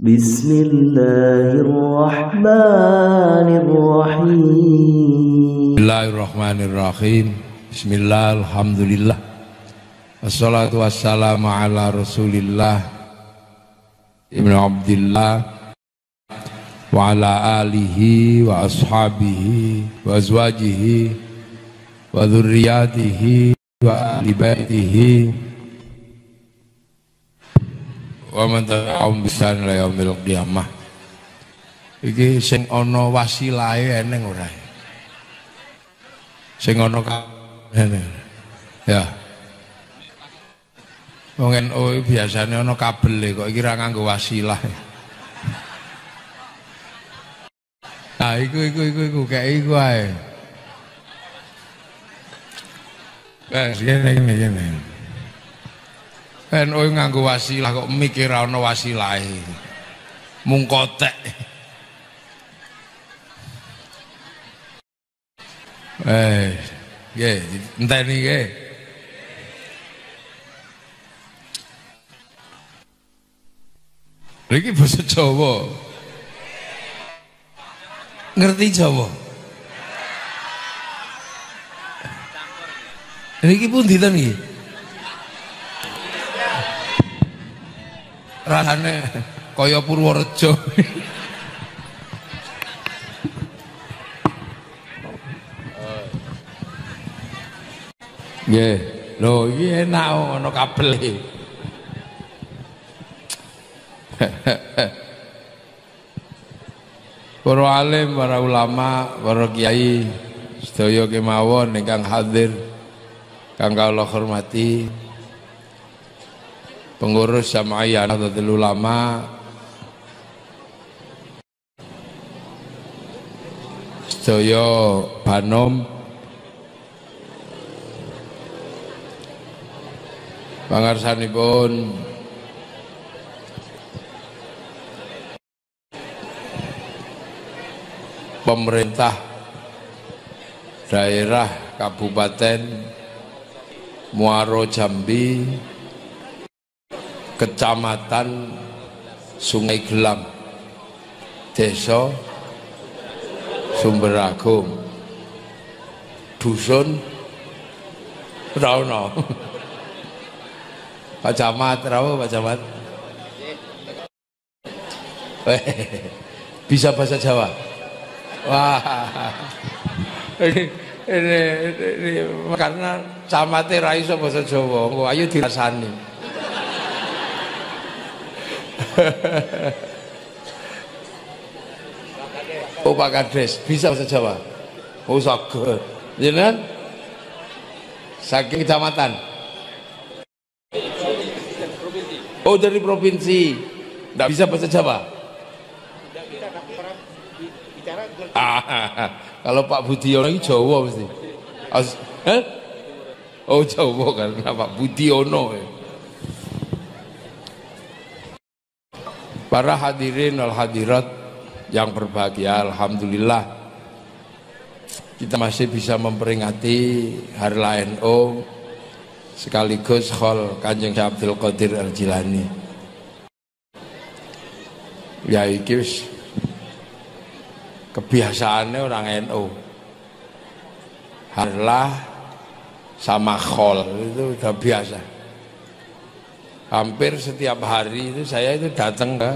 Bismillahirrahmanirrahim. Bismillahirrahmanirrahim. Bismillah, alhamdulillah. Wassalatu wassalamu ala Rasulillah Ibnu Abdillah wa ala alihi wa ashabihi wa azwajihi wa dzurriyyatihi wa ahli baitihi wa man tabi'ahum bi ihsan ila yaumil qiyamah. Iki sing ana wasilahe eneng ora? Sing ana eneng. Ya. Wong NU biasane ana kabele kok iki ra nganggo wasilah. Nah, iku kayak iku ae. Gini. NU nganggo wasilah kok mikir ana wasilahe. Mung kotek. Nggih, enteni nggih. Iki basa Jawa. Ngerti Jawa? Niki pundi to niki? Rasane kaya Purworejo. Nggih, lho iki enak ana kabele. Para alim, para ulama, para kiai sedaya kemawon ingkang hadir kang kula hormati, pengurus Jamaah Nahdlatul Ulama, sedaya banom, pangarsanipun pemerintah daerah Kabupaten Muaro Jambi, Kecamatan Sungai Gelam, Desa Sumberagung, Dusun Rauno, Pak Camat, Pak Camat, bisa bahasa Jawa? Wah, ini karena camate ra iso basa Jawa, engko ayo dirasani. Oh Pak Kades, bisa bahasa Jawa? Oh saged. Jenengan saking kecamatan? Oh dari provinsi. Enggak bisa bahasa Jawa? Kalau Pak Budiono ini Jawa mesti. Oh Jawa karena Pak Budiono. Para hadirin wal hadirat yang berbahagia, alhamdulillah kita masih bisa memperingati Hari NU sekaligus Khol Kanjeng Abdul Qadir Al-Jilani. Ya iki kebiasaannya orang NU, harlah sama khol itu udah biasa. Hampir setiap hari itu saya itu datang ke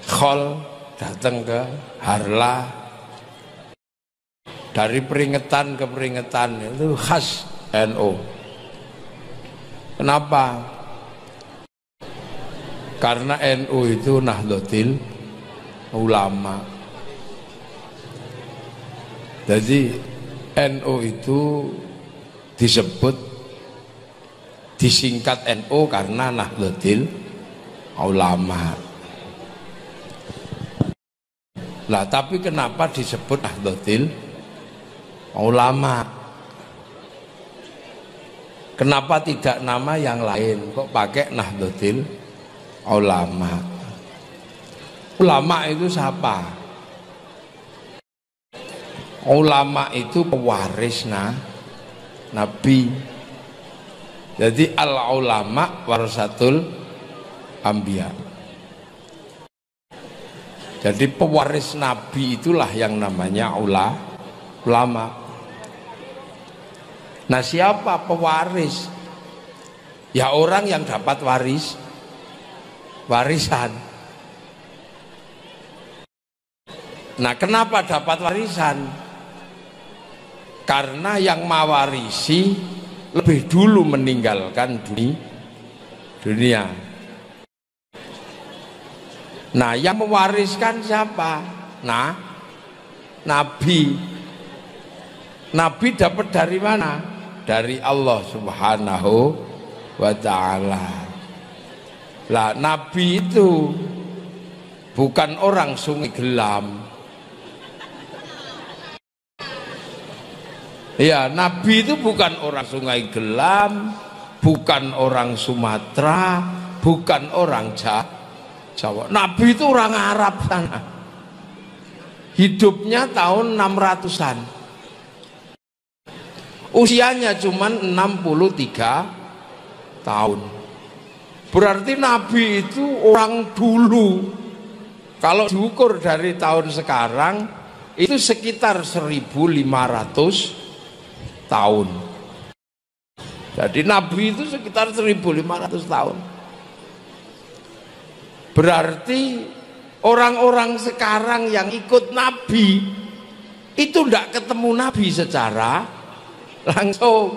khol, datang ke harlah, dari peringatan ke peringatan itu khas NU. Kenapa? Karena NU itu Nahdlatul Ulama. Jadi NU itu disingkat NU karena Nahdlatul Ulama. Lah tapi kenapa disebut Nahdlatul Ulama? Kenapa tidak nama yang lain? Kok pakai Nahdlatul Ulama? Ulama itu siapa? Ulama itu pewaris Nabi. Jadi al-ulama warasatul anbiya. Jadi pewaris Nabi itulah yang namanya ulama. Nah, siapa pewaris? Ya orang yang dapat warisan. Nah, kenapa dapat warisan? Karena yang mewarisi lebih dulu meninggalkan dunia. Nah, yang mewariskan siapa? Nah, Nabi. Nabi dapat dari mana? Dari Allah Subhanahu wa ta'ala. Lah, Nabi itu bukan orang Sungai Gelam. Ya, Nabi itu bukan orang Sungai Gelam, bukan orang Sumatera, bukan orang Jawa. Nabi itu orang Arab sana. Hidupnya tahun 600-an. Usianya cuma 63 tahun. Berarti Nabi itu orang dulu. Kalau diukur dari tahun sekarang itu sekitar 1500 tahun. Jadi Nabi itu sekitar 1500 tahun. Berarti orang-orang sekarang yang ikut Nabi itu tidak ketemu Nabi secara langsung.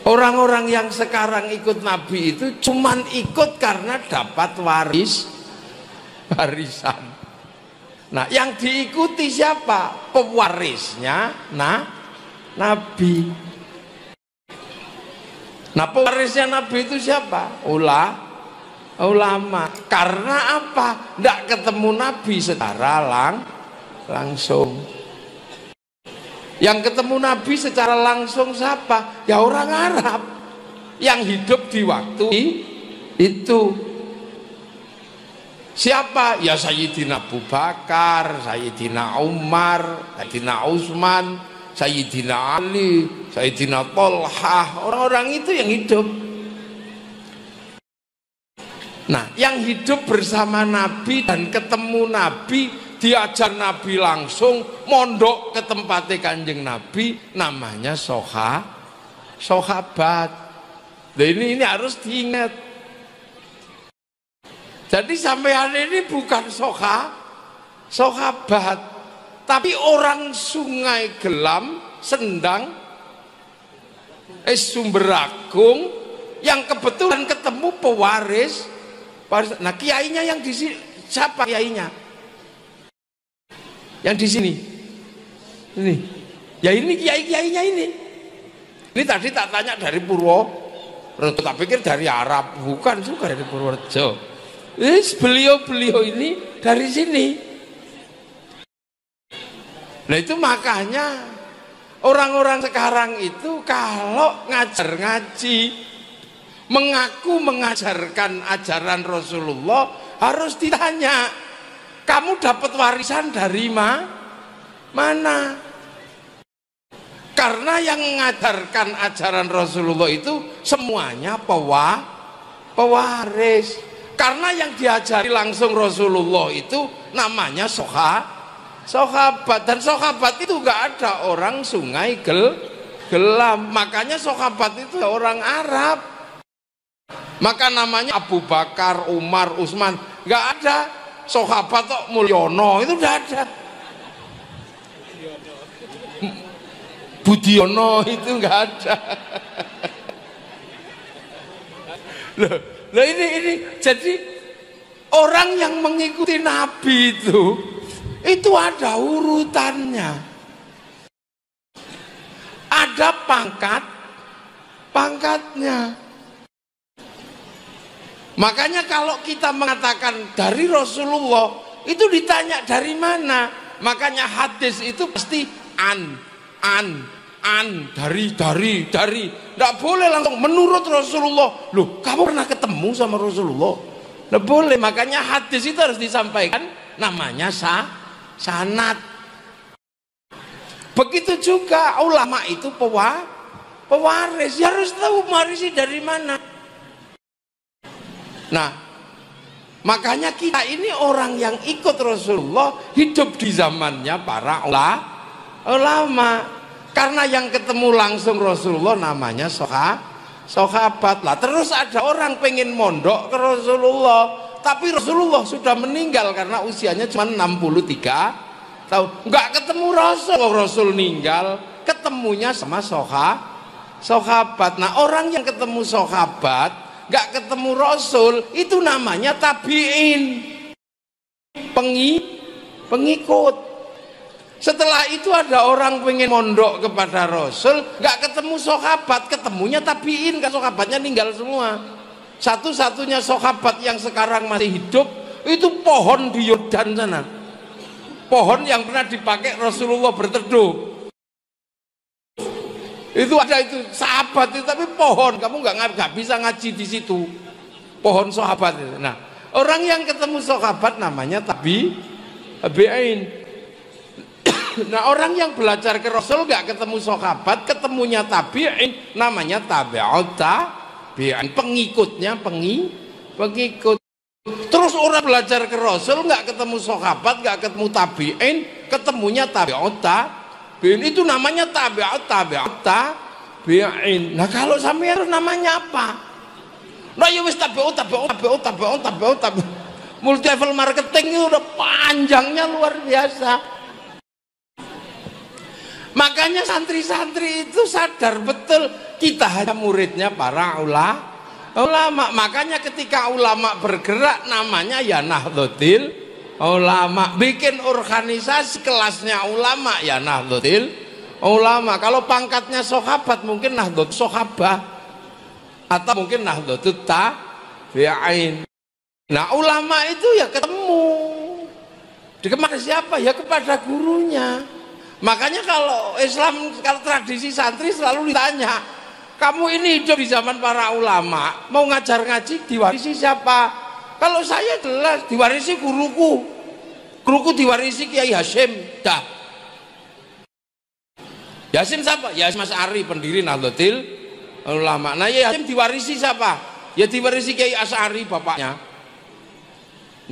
Orang-orang yang sekarang ikut Nabi itu cuman ikut karena dapat warisan. Nah, yang diikuti siapa? Pewarisnya Nabi. Nah, pewarisnya Nabi itu siapa? Ulama. Karena apa? Tidak ketemu Nabi secara langsung. Yang ketemu Nabi secara langsung siapa? Ya orang Arab yang hidup di waktu itu. Siapa? Ya Sayyidina Abu Bakar, Sayyidina Umar, Sayyidina Utsman, Sayyidina Ali, Sayyidina Tolhah. Orang-orang itu yang hidup. Nah, yang hidup bersama Nabi dan ketemu Nabi, diajar Nabi langsung, mondok ke tempatnya Kanjeng Nabi, namanya sahabat. Nah, ini harus diingat. Jadi sampean ini bukan sahabat, tapi orang Sungai Gelam, Sendang, Sumberagung yang kebetulan ketemu pewaris. Nah, kiainya yang di sini siapa kiainya? Yang di sini. Ini. Ya ini kiai-kiainya ini. Ini tadi tak tanya dari Purworejo, tak pikir dari Arab, bukan juga dari Purworejo. Beliau ini dari sini. Nah, itu makanya orang-orang sekarang itu kalau ngajar ngaji, mengaku mengajarkan ajaran Rasulullah, harus ditanya, kamu dapat warisan dari mana? Karena yang mengajarkan ajaran Rasulullah itu semuanya pewaris. Karena yang diajari langsung Rasulullah itu namanya sahabat. Dan sahabat itu nggak ada orang Sungai Gelam. Makanya sahabat itu orang Arab. Maka namanya Abu Bakar, Umar, Utsman. Nggak ada sahabat kok Mulyono, itu nggak ada. Budiono itu nggak ada. Loh ini jadi orang yang mengikuti Nabi itu ada urutannya, ada pangkatnya. Makanya kalau kita mengatakan dari Rasulullah, itu ditanya dari mana. Makanya hadis itu pasti dari. Tidak boleh langsung menurut Rasulullah. Loh, kamu pernah ketemu sama Rasulullah? Tidak boleh. Makanya hadis itu harus disampaikan namanya sanad. Begitu juga ulama itu pewaris. Ya harus tahu mewarisi dari mana. Nah, Makanya kita ini orang yang ikut Rasulullah hidup di zamannya para ulama. Karena yang ketemu langsung Rasulullah namanya sahabat lah. Terus ada orang pengen mondok ke Rasulullah, tapi Rasulullah sudah meninggal karena usianya cuma 63 tahun. Nggak ketemu Rasul meninggal, ketemunya sama sahabat. Nah, orang yang ketemu sahabat nggak ketemu Rasul itu namanya tabi'in, pengikut. Setelah itu ada orang pengen mondok kepada Rasul, nggak ketemu sahabat, ketemunya tabi'in, kan sahabatnya meninggal semua. Satu-satunya sahabat yang sekarang masih hidup itu pohon di Yordan sana, pohon yang pernah dipakai Rasulullah berteduh. Itu ada itu sahabat itu, tapi pohon, kamu nggak bisa ngaji di situ, pohon sahabat itu. Nah, orang yang ketemu sahabat namanya tabi'in. Nah, orang yang belajar ke Rasul gak ketemu sahabat, ketemunya tabi'in, namanya tabi'ut tabi'in, pengikutnya pengikut. Terus orang belajar ke Rasul gak ketemu sahabat, gak ketemu tabi'in, ketemunya tabi'ut tabi'in, itu namanya tabi'ut tabi'in. Nah, kalau sampai namanya apa? Nah, ya wis tabi'ut. Multi level marketing itu udah panjangnya luar biasa. Makanya santri-santri itu sadar betul kita hanya muridnya para ulama. Makanya ketika ulama bergerak namanya ya Nahdlatul Ulama. Bikin organisasi kelasnya ulama ya Nahdlatul Ulama. Kalau pangkatnya sahabat mungkin Nahdlatul Sahabah atau mungkin Nahdlatul Tabi'in. Nah, ulama itu ya ketemu kepada siapa? Ya kepada gurunya. Makanya kalau Islam, kalau tradisi santri selalu ditanya, kamu ini hidup di zaman para ulama, mau ngajar ngaji diwarisi siapa? Kalau saya jelas diwarisi guruku diwarisi Kiai Hasyim. Dah. Hasyim siapa? Ya Mas Ari, pendiri Nahdlatul Ulama. Nah, ya Hasyim diwarisi siapa? Ya diwarisi Kiai Asy'ari bapaknya.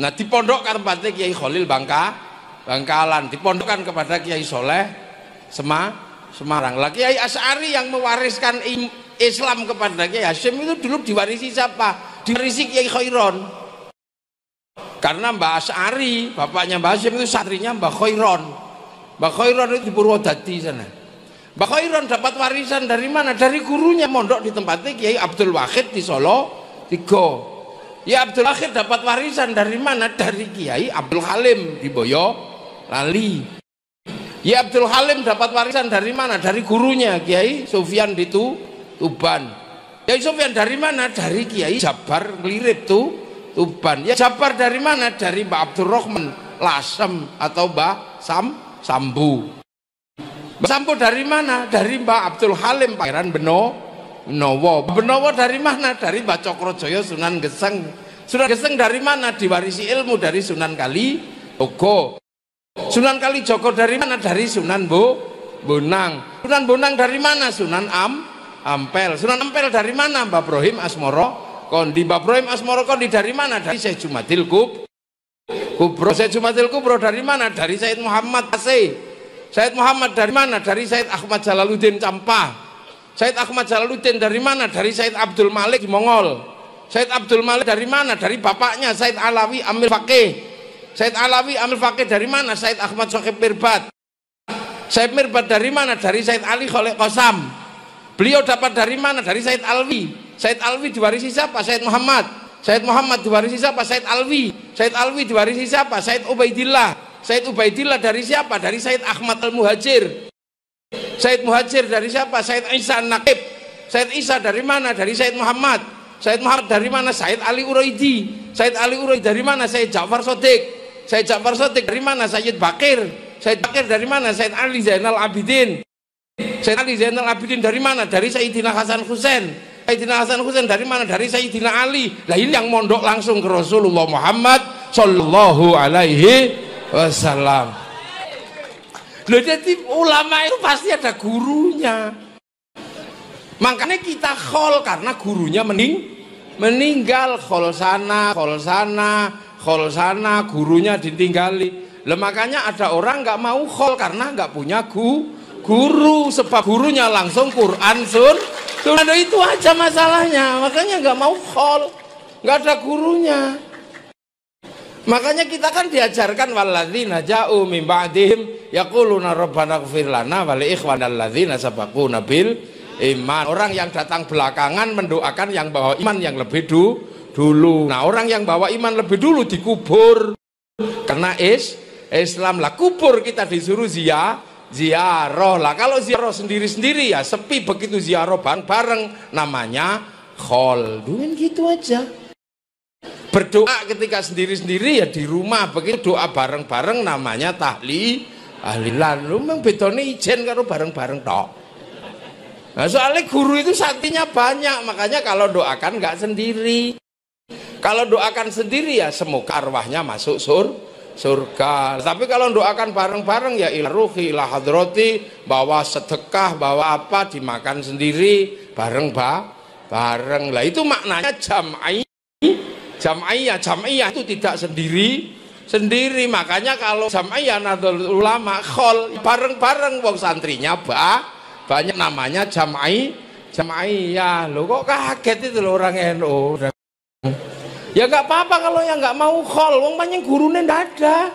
Nah, dipondokkan kepada Kiai Khalil Bangkalan, dipondokkan kepada Kiai Soleh Semarang. Lah Kiai Asy'ari yang mewariskan Islam kepada Kiai Hasyim itu dulu diwarisi siapa? Diwarisi Kiai Khairon. Karena Mbah Asy'ari, bapaknya Mbah Hasyim itu santrinya Mbah Khairon. Mbah Khairon itu di Purwodadi sana. Mbah Khairon dapat warisan dari mana? Dari gurunya, mondok di tempatnya Kiai Abdul Wahid di Solo 3. Ya Abdul Wahid dapat warisan dari mana? Dari Kiai Abdul Halim di Boyolali. Ya Abdul Halim dapat warisan dari mana? Dari gurunya Kiai Sufyan di Tuban. Kiai Sufyan dari mana? Dari Kiai Jabar Nglirip Tuban. Ya Jabar dari mana? Dari Mbah Abdurrahman Lasem atau Mbah Sambu. Mbah Sambu dari mana? Dari Mbah Abdul Halim Pangeran Benowo dari mana? Dari Mbah Cokrojoyo Sunan Geseng. Sunan Geseng dari mana? Diwarisi ilmu dari Sunan Kalijogo. Sunan Kalijogo dari mana? Dari Sunan Bonang. Sunan Bonang dari mana? Sunan Ampel. Sunan Ampel dari mana? Mbah Ibrahim Asmoro Kondi. Mbah Ibrahim Asmoro Kondi dari mana? Dari Syekh Jumadil Kubro. Syekh Jumadil Kubro dari mana? Dari Said Muhammad Aceh. Said Muhammad dari mana? Dari Said Ahmad Jalaluddin Campah. Said Ahmad Jalaluddin dari mana? Dari Said Abdul Malik di Mongol. Said Abdul Malik dari mana? Dari bapaknya Said Alawi Amil Faqih. Said Alawi Amil Faqih dari mana? Said Ahmad Sohib Mirbat. Said Mirbat dari mana? Dari Said Ali Kholek Qasam. Beliau dapat dari mana? Dari Said Alwi. Said Alwi diwarisi siapa? Said Muhammad. Said Muhammad diwarisi siapa? Said Alwi. Said Alwi diwarisi siapa? Said Ubaidillah. Said Ubaidillah dari siapa? Dari Said Ahmad Al-Muhajir. Said Muhajir dari siapa? Said Isa Naqib. Said Isa dari mana? Dari Said Muhammad. Said Muhammad dari mana? Said Ali Uraidi. Said Ali Uraidi dari mana? Said Ja'far Shodiq. Said Ja'far Shodiq dari mana? Sayyid Bakir. Sayyid Bakir dari mana? Said Ali Zainal Abidin. Said Ali Zainal Abidin dari mana? Dari Sayyidina Hasan Husain. Sayyidina Hasan Husain dari mana? Dari Sayyidina Ali. Lah ini yang mondok langsung ke Rasulullah Muhammad sallallahu alaihi wasallam. Loh, jadi ulama itu pasti ada gurunya. Makanya kita khol karena gurunya meninggal, khol sana, gurunya ditinggali. Lah makanya ada orang nggak mau khol karena nggak punya guru, sebab gurunya langsung Quran sunnah itu aja masalahnya, makanya nggak mau khol, nggak ada gurunya. Makanya kita kan diajarkan walladzina ja'u min ba'dihim yaquluna rabbana ighfir lana wa li ikhwanil ladzina sabaquna bil iman. Orang yang datang belakangan mendoakan yang bawa iman yang lebih dulu. Nah, orang yang bawa iman lebih dulu dikubur. Karena Islam lah, kubur kita disuruh ziarah lah. Kalau ziarah sendiri-sendiri ya sepi, begitu ziarah bareng-bareng namanya khol. Duin gitu aja. Berdoa ketika sendiri-sendiri ya di rumah, begitu doa bareng-bareng namanya tahlilan. Lu memang bedone ijen karo bareng-bareng tok. Nah, soalnya guru itu saktinya banyak, makanya kalau doakan nggak sendiri. Kalau doakan sendiri ya semoga arwahnya masuk surga. Tapi kalau doakan bareng-bareng ya ila ruhi ila hadrati, bawa sedekah, bawa apa dimakan sendiri bareng. Lah itu maknanya Jam'iyah itu tidak sendiri. Makanya kalau Jam'iyah Nahdlatul Ulama khol bareng-bareng wong santrinya banyak namanya Jam'iyah. Loh kok kaget itu loh orang NU. Ya nggak apa-apa kalau yang nggak mau khol, wong banyak gurunya ndak ada.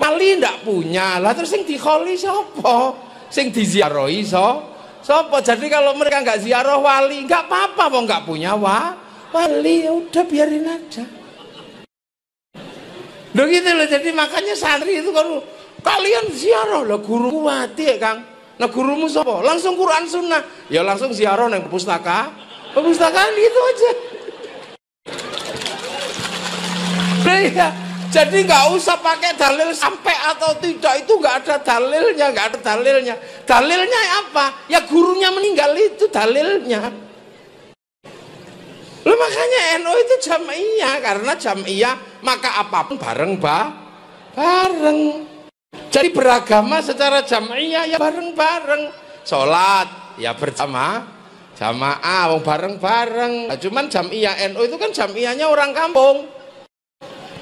Wali ndak punya. Lah terus sing dikholi sapa? Sing diziarahi sapa? Jadi kalau mereka nggak ziarah wali, nggak apa-apa wong nggak punya wali, ya udah biarin aja. Loh gitu loh, jadi makanya santri itu kan kalian ziarah lah guru mati ya Kang. Nah gurumu siapa? Langsung Quran Sunnah. Ya langsung ziarah nang perpustakaan gitu aja. Nah ya, jadi nggak usah pakai dalil sampai atau tidak, itu nggak ada dalilnya, Dalilnya apa? Ya gurunya meninggal itu dalilnya. Loh makanya NU itu Jam'iyah, karena Jam'iyah maka apapun bareng. Jadi beragama secara Jam'iyah ya bareng-bareng. Sholat ya jamaah bareng-bareng. Nah, cuman Jam'iyah NU itu kan Jam'iyahnya orang kampung.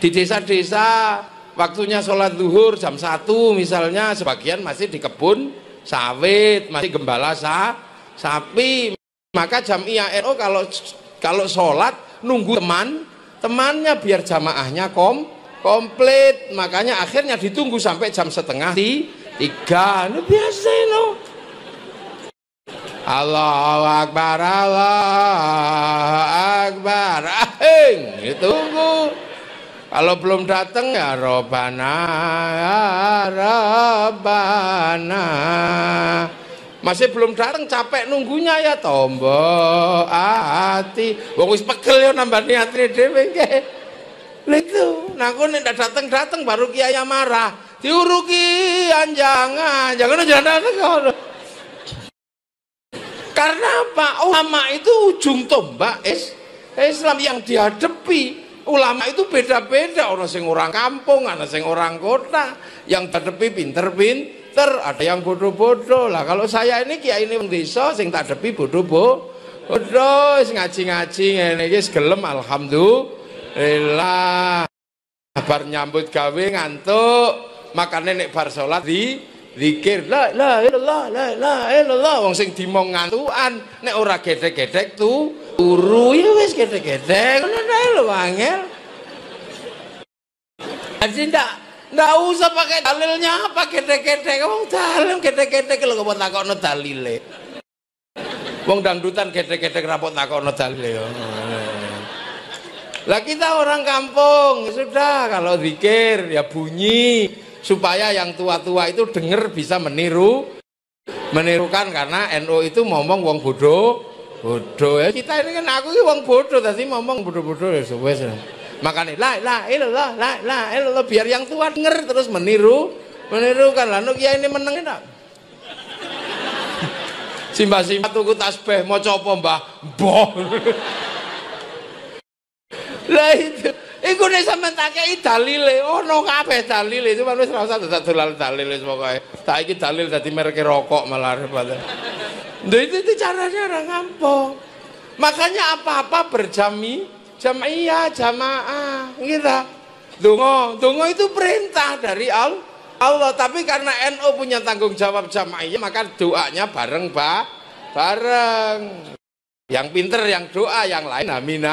Di desa-desa waktunya sholat zuhur jam 1 misalnya, sebagian masih di kebun sawit, masih gembala sapi. Maka Jam'iyah NU kalau sholat nunggu temannya biar jamaahnya komplit, makanya akhirnya ditunggu sampai jam 2:30. Ini biasa no. Allahu Akbar, ditunggu. Kalau belum datang ya Rabbana. Masih belum datang capek nunggunya ya tombo hati. Wong wis pegel ya nambah niatne dhewe nggih. Lha itu, nah kok nek datang baru kiai marah. Diuruki jangan datang. Karena apa? Ulama itu ujung tombak Islam yang dihadapi. Ulama itu beda-beda, orang sing orang kampung, ada sing orang kota, yang dihadapi pinter-pinter, ada yang bodoh-bodoh. Lah kalau saya ini kiai ini wong desa sing tak hadapi bodoh, ngaji-ngaji ngene iki gelem alhamdulillah. Bar nyambut gawe ngantuk, makane nek bar salat zikir la ilallah. Wong sing dimong ngantukan nek ora gedhe-gedhek turu ya wis gedhe-gedhek ngono ae lho angel. Jadi ndak usah pakai dalilnya apa gedhe-gedhek. Wong dalil gedhe-gedhek lho kok takokno dalile. Wong dangdutan gedhe-gedhek ra takokno dalile. Lah kita orang kampung, sudah kalau zikir ya bunyi supaya yang tua-tua itu dengar bisa menirukan, karena NU itu ngomong wong bodoh ya. Kita ini kan aku ini wong bodoh tadi ngomong bodoh ya wes. Makanya la ilallah biar yang tua denger terus menirukan. Lalu kiai ini meneng enak. Simbah-simbah tuku tasbih maca apa Mbah? Mbah. Lah itu iku nek sampean tak kei dalile, ono kabeh dalile, itu wis ora usah dadak dolan dalil wis pokoke. Tak iki dalil dadi merek rokok malah repot. Lha itu caranya orang kampung. Makanya apa-apa jam'iyah, jamaah gitu. Dongo itu perintah dari Allah. Tapi karena NU punya tanggung jawab jam'iyah, maka doanya bareng. Yang pinter yang doa, yang lain amin.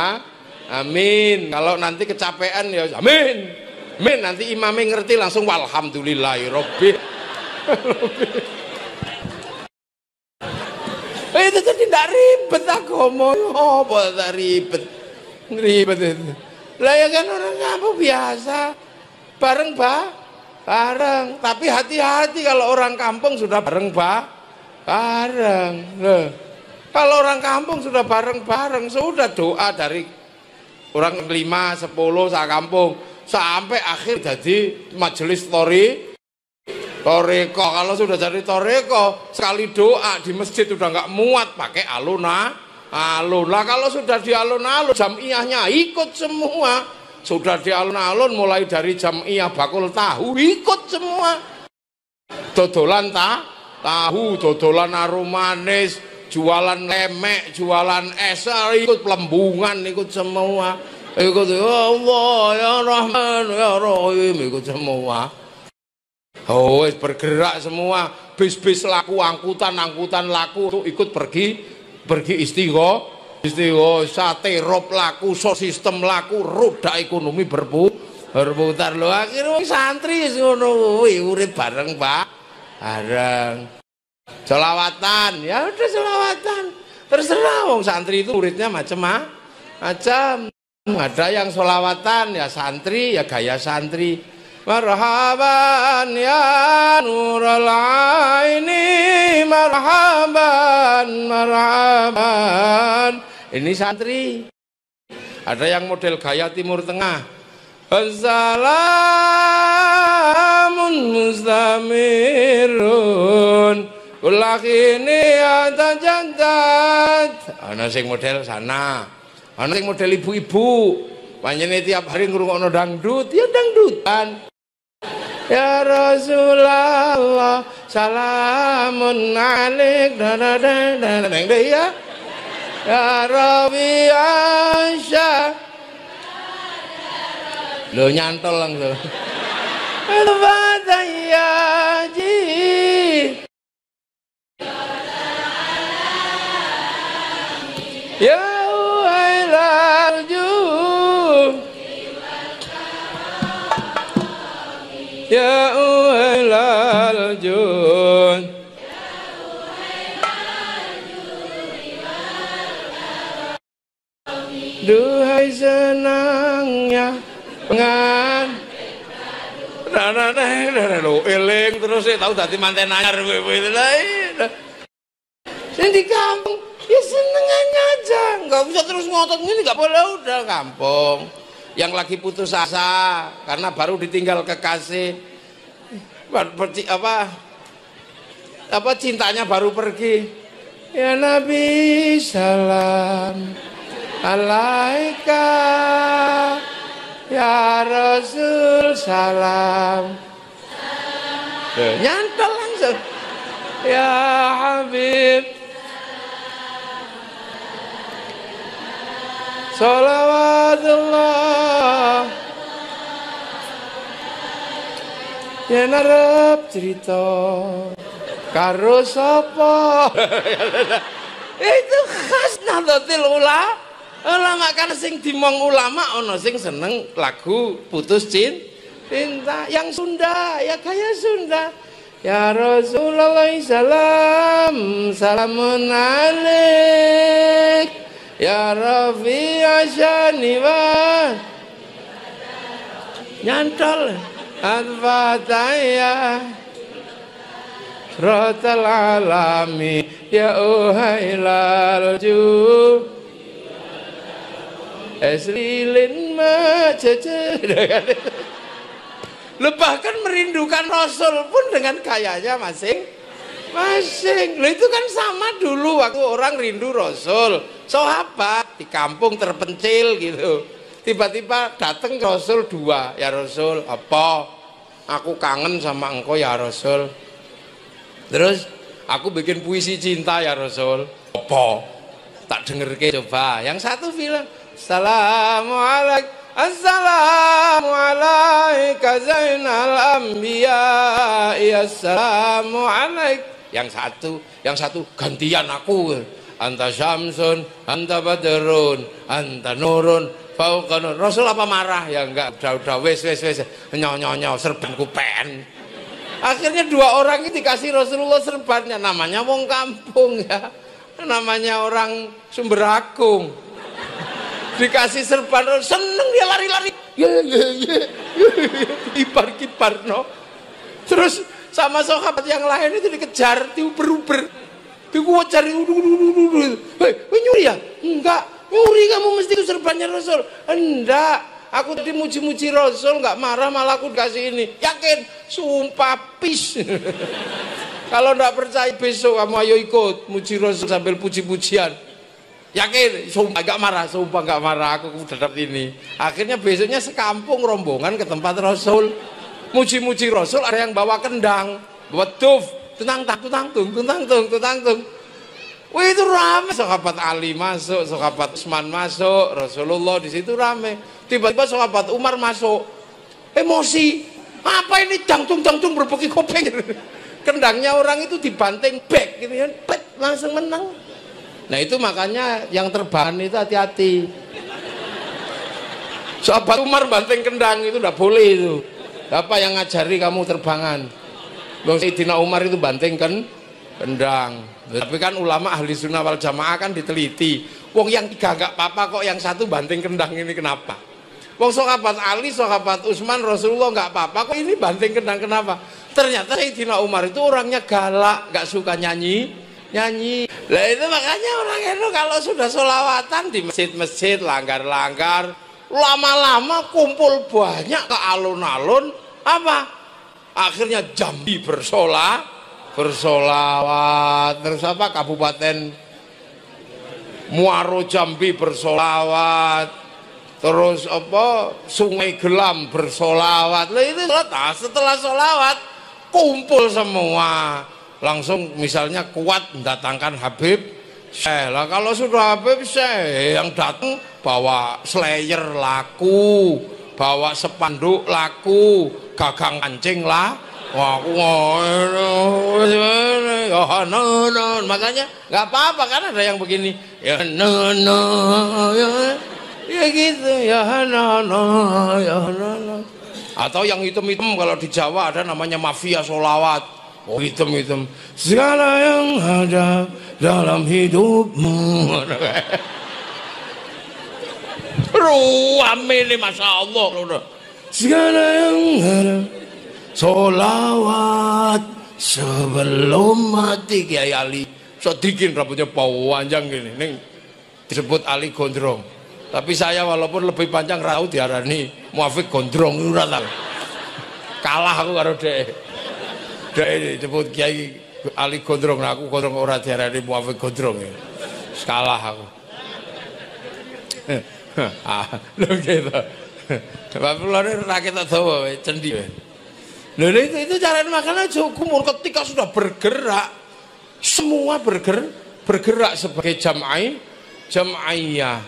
Kalau nanti kecapean ya amin. Nanti imamnya ngerti langsung walhamdulillahirabbil. Itu jadi tidak ribet agama. Apa tak ribet itu. Lah ya kan orang kampung biasa bareng. Tapi hati-hati kalau orang kampung sudah bareng. Loh. Kalau orang kampung sudah bareng, sudah doa dari orang 5, 10 sak kampung sampai akhir jadi majelis toreko. Kalau sudah jadi toreko, sekali doa di masjid sudah nggak muat pakai alun-alun. Lah kalau sudah di alun-alun, jam'iyahnya ikut semua. Sudah di alun-alun mulai dari jam'iyah bakul tahu ikut semua. Dodolan tahu, dodolan arum manis, jualan lemek, jualan es, ikut pelembungan, ikut semua. Ikut ya Allah, ya Rahman, ya Rahim, ikut semua. Oh, bergerak semua, bis-bis laku, angkutan laku itu ikut pergi istighosah, sate rob laku, sistem laku, roda ekonomi berputar loh. Akhirnya santri ngono urip bareng selawatan, ya udah selawatan. Terserah wong santri itu muridnya macam-macam. Ada yang selawatan ya santri, ya gaya santri. Marhaban ya nurul aini, marhaban. Ini santri. Ada yang model gaya Timur Tengah. Assalamun mustamirun kulakini atajantat. Ana sing model sana. Ana sing model ibu-ibu. Panjenengan tiap hari ngrungokno dangdut, ya dangdutan. Ya Rasulullah, salamun alaik, ya. Ya Rabbi Aisyah. Lo nyantol langsung. Al-Fatihah. Ya Wailal Ya Wailal Jun. Duhai senangnya pengan. Lo eling terus tahu dadi manten anyar kowe sing di kampung ya senengannya aja, nggak bisa terus ngotot ini, nggak boleh. Udah kampung yang lagi putus asa karena baru ditinggal kekasih, apa cintanya baru pergi. Ya Nabi salam alaika, ya Rasul salam. Nyantol langsung. Ya Habib salawatullah. Ya narep cerita karo sapa. Itu khas Nahdlatul Ulama kan sing dimong ulama ono sing seneng lagu putus cinta yang Sunda, ya kayak Sunda. Ya Rasulullah salamun alaik, ya Rafi asyaniwan. Nyantol Al-Fatihah rotal alami, ya uhailal ju eslilin macece. Bahkan merindukan Rasul pun dengan gayanya masing-masing. Loh, itu kan sama dulu waktu orang rindu Rasul, sahabat di kampung terpencil gitu. Tiba-tiba datang Rasul dua, ya Rasul, apa? Aku kangen sama engkau ya Rasul. Terus aku bikin puisi cinta ya Rasul. Apa? Tak dengerke coba. Yang satu bilang, Assalamualaikum. Assalamualaikum Zainal Anbiya. Assalamualaikum. Yang satu gantian aku. Anta syamsun, anta badrun, anta nurun, fauqa nur. Rasul apa marah? Ya enggak, udah wes nyonyo serban kupen. Akhirnya dua orang ini dikasih Rasulullah serbannya, namanya wong kampung ya. Namanya orang Sumber Agung. Dikasih serban, seneng dia lari-lari. Kibar no. Terus sama sahabat yang lain itu dikejar, diuber-uber. Dikejar, hei, nyuri ya? Enggak, nyuri kamu mesti itu serbannya Rasul. Enggak, aku tadi muji-muji Rasul, enggak marah, malah aku dikasih ini. Yakin? Sumpah pis. Kalau enggak percaya besok kamu ayo ikut muji Rasul sambil puji-pujian. Yakin? Sumpah enggak marah, sumpah enggak marah, aku udah dapat ini. Akhirnya besoknya sekampung rombongan ke tempat Rasul. Muji-muji Rasul, ada yang bawa kendang, bawa duf. Tunang tung. Wah itu rame, sahabat Ali masuk, sahabat Utsman masuk, Rasulullah di situ rame. Tiba-tiba sahabat Umar masuk, emosi. Apa ini jangtung berbeki kopeng. Kendangnya orang itu dibanting back gitu kan, langsung menang. Nah itu makanya yang terbahan itu hati-hati. Sahabat Umar banting kendang itu udah boleh itu. Apa yang ngajari kamu terbangan? Bang Sayyidina Umar itu banting kan kendang. Tapi kan ulama ahli sunnah wal jamaah kan diteliti. Wong yang tiga enggak apa-apa kok yang satu banting kendang ini kenapa? Wong sahabat Ali, sahabat Utsman, Rasulullah enggak apa-apa kok ini banting kendang kenapa? Ternyata Sayyidina Umar itu orangnya galak, enggak suka nyanyi. Lah itu makanya orang itu kalau sudah sholawatan di masjid-masjid langgar-langgar, lama-lama kumpul banyak ke alun-alun apa? Akhirnya Jambi bersolawat, terus apa Kabupaten Muaro Jambi bersolawat, terus apa Sungai Gelam bersolawat. Lah itu setelah solawat kumpul semua, langsung misalnya kuat mendatangkan Habib Syekh. Lah kalau sudah Habib Syekh yang datang bawa slayer laku, bawa sepanduk laku, gagang kancing lah. Wah, makanya nggak apa-apa kan ada yang begini. Ya ya gitu ya Atau yang hitam-hitam kalau di Jawa ada namanya mafia sholawat. Oh hitam-hitam. Segala yang ada dalam hidupmu. Ruame ini masya Allah. Segala yang ada sholawat sebelum mati. Kiai Ali sedikin rambutnya panjang gini nih disebut Ali Gondrong, tapi saya walaupun lebih panjang rau diarani Muafik Gondrong itu kalah aku karo dek disebut Kiai Ali Gondrong. Nah, aku Gondrong ora diarani Muafik Gondrong ya. Kalah aku. Lho gitu. Bapak lho rakyat tahu cendi. Lho itu cara makanya hukum ketika sudah bergerak semua bergerak sebagai jamaiyah.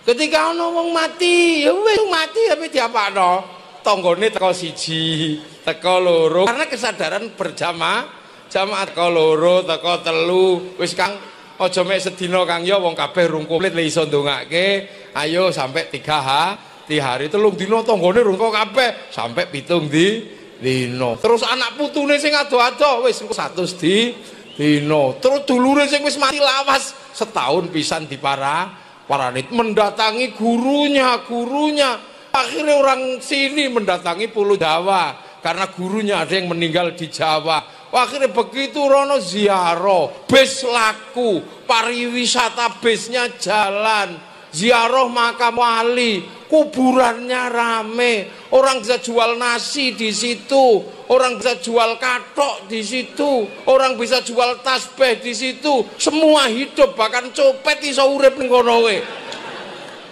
Ketika ana wong mati, ya wis mati tapi diapakno? Tanggane teko siji, teko loro. Karena kesadaran berjamaah, jamaah teko loro, teko telu, wis Kang aja mek sedina Kang ya wong kabeh rung komplit le iso ndongake. Ayo sampai 3 hari telung dina tanggane rung kabeh sampai 7 dina. Terus anak putune sing ado-ado wis 100 dina. Terus dulure sing wis mati lawas setahun pisan paranit mendatangi gurunya. Akhirnya orang sini mendatangi Pulau Jawa karena gurunya ada yang meninggal di Jawa. Akhirnya begitu rono ziarah, bis laku, pariwisata bisnya jalan, ziarah makam wali, kuburannya rame, orang bisa jual nasi di situ, orang bisa jual katok di situ, orang bisa jual tasbih di situ, semua hidup, bahkan copet iso urip ning kono we.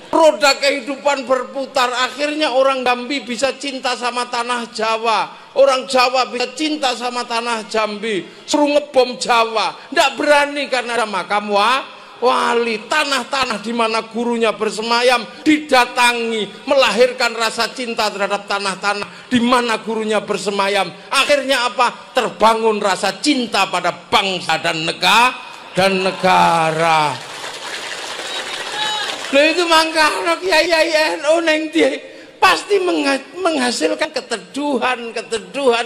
Roda kehidupan berputar, akhirnya orang Jambi bisa cinta sama tanah Jawa, orang Jawa bisa cinta sama tanah Jambi, suruh ngebom Jawa, ndak berani karena ada makam wali, tanah-tanah di mana gurunya bersemayam didatangi, melahirkan rasa cinta terhadap tanah-tanah di mana gurunya bersemayam. Akhirnya apa? Terbangun rasa cinta pada bangsa dan negara. Loh itu mangkana kiai NU neng dia pasti menghasilkan keteduhan.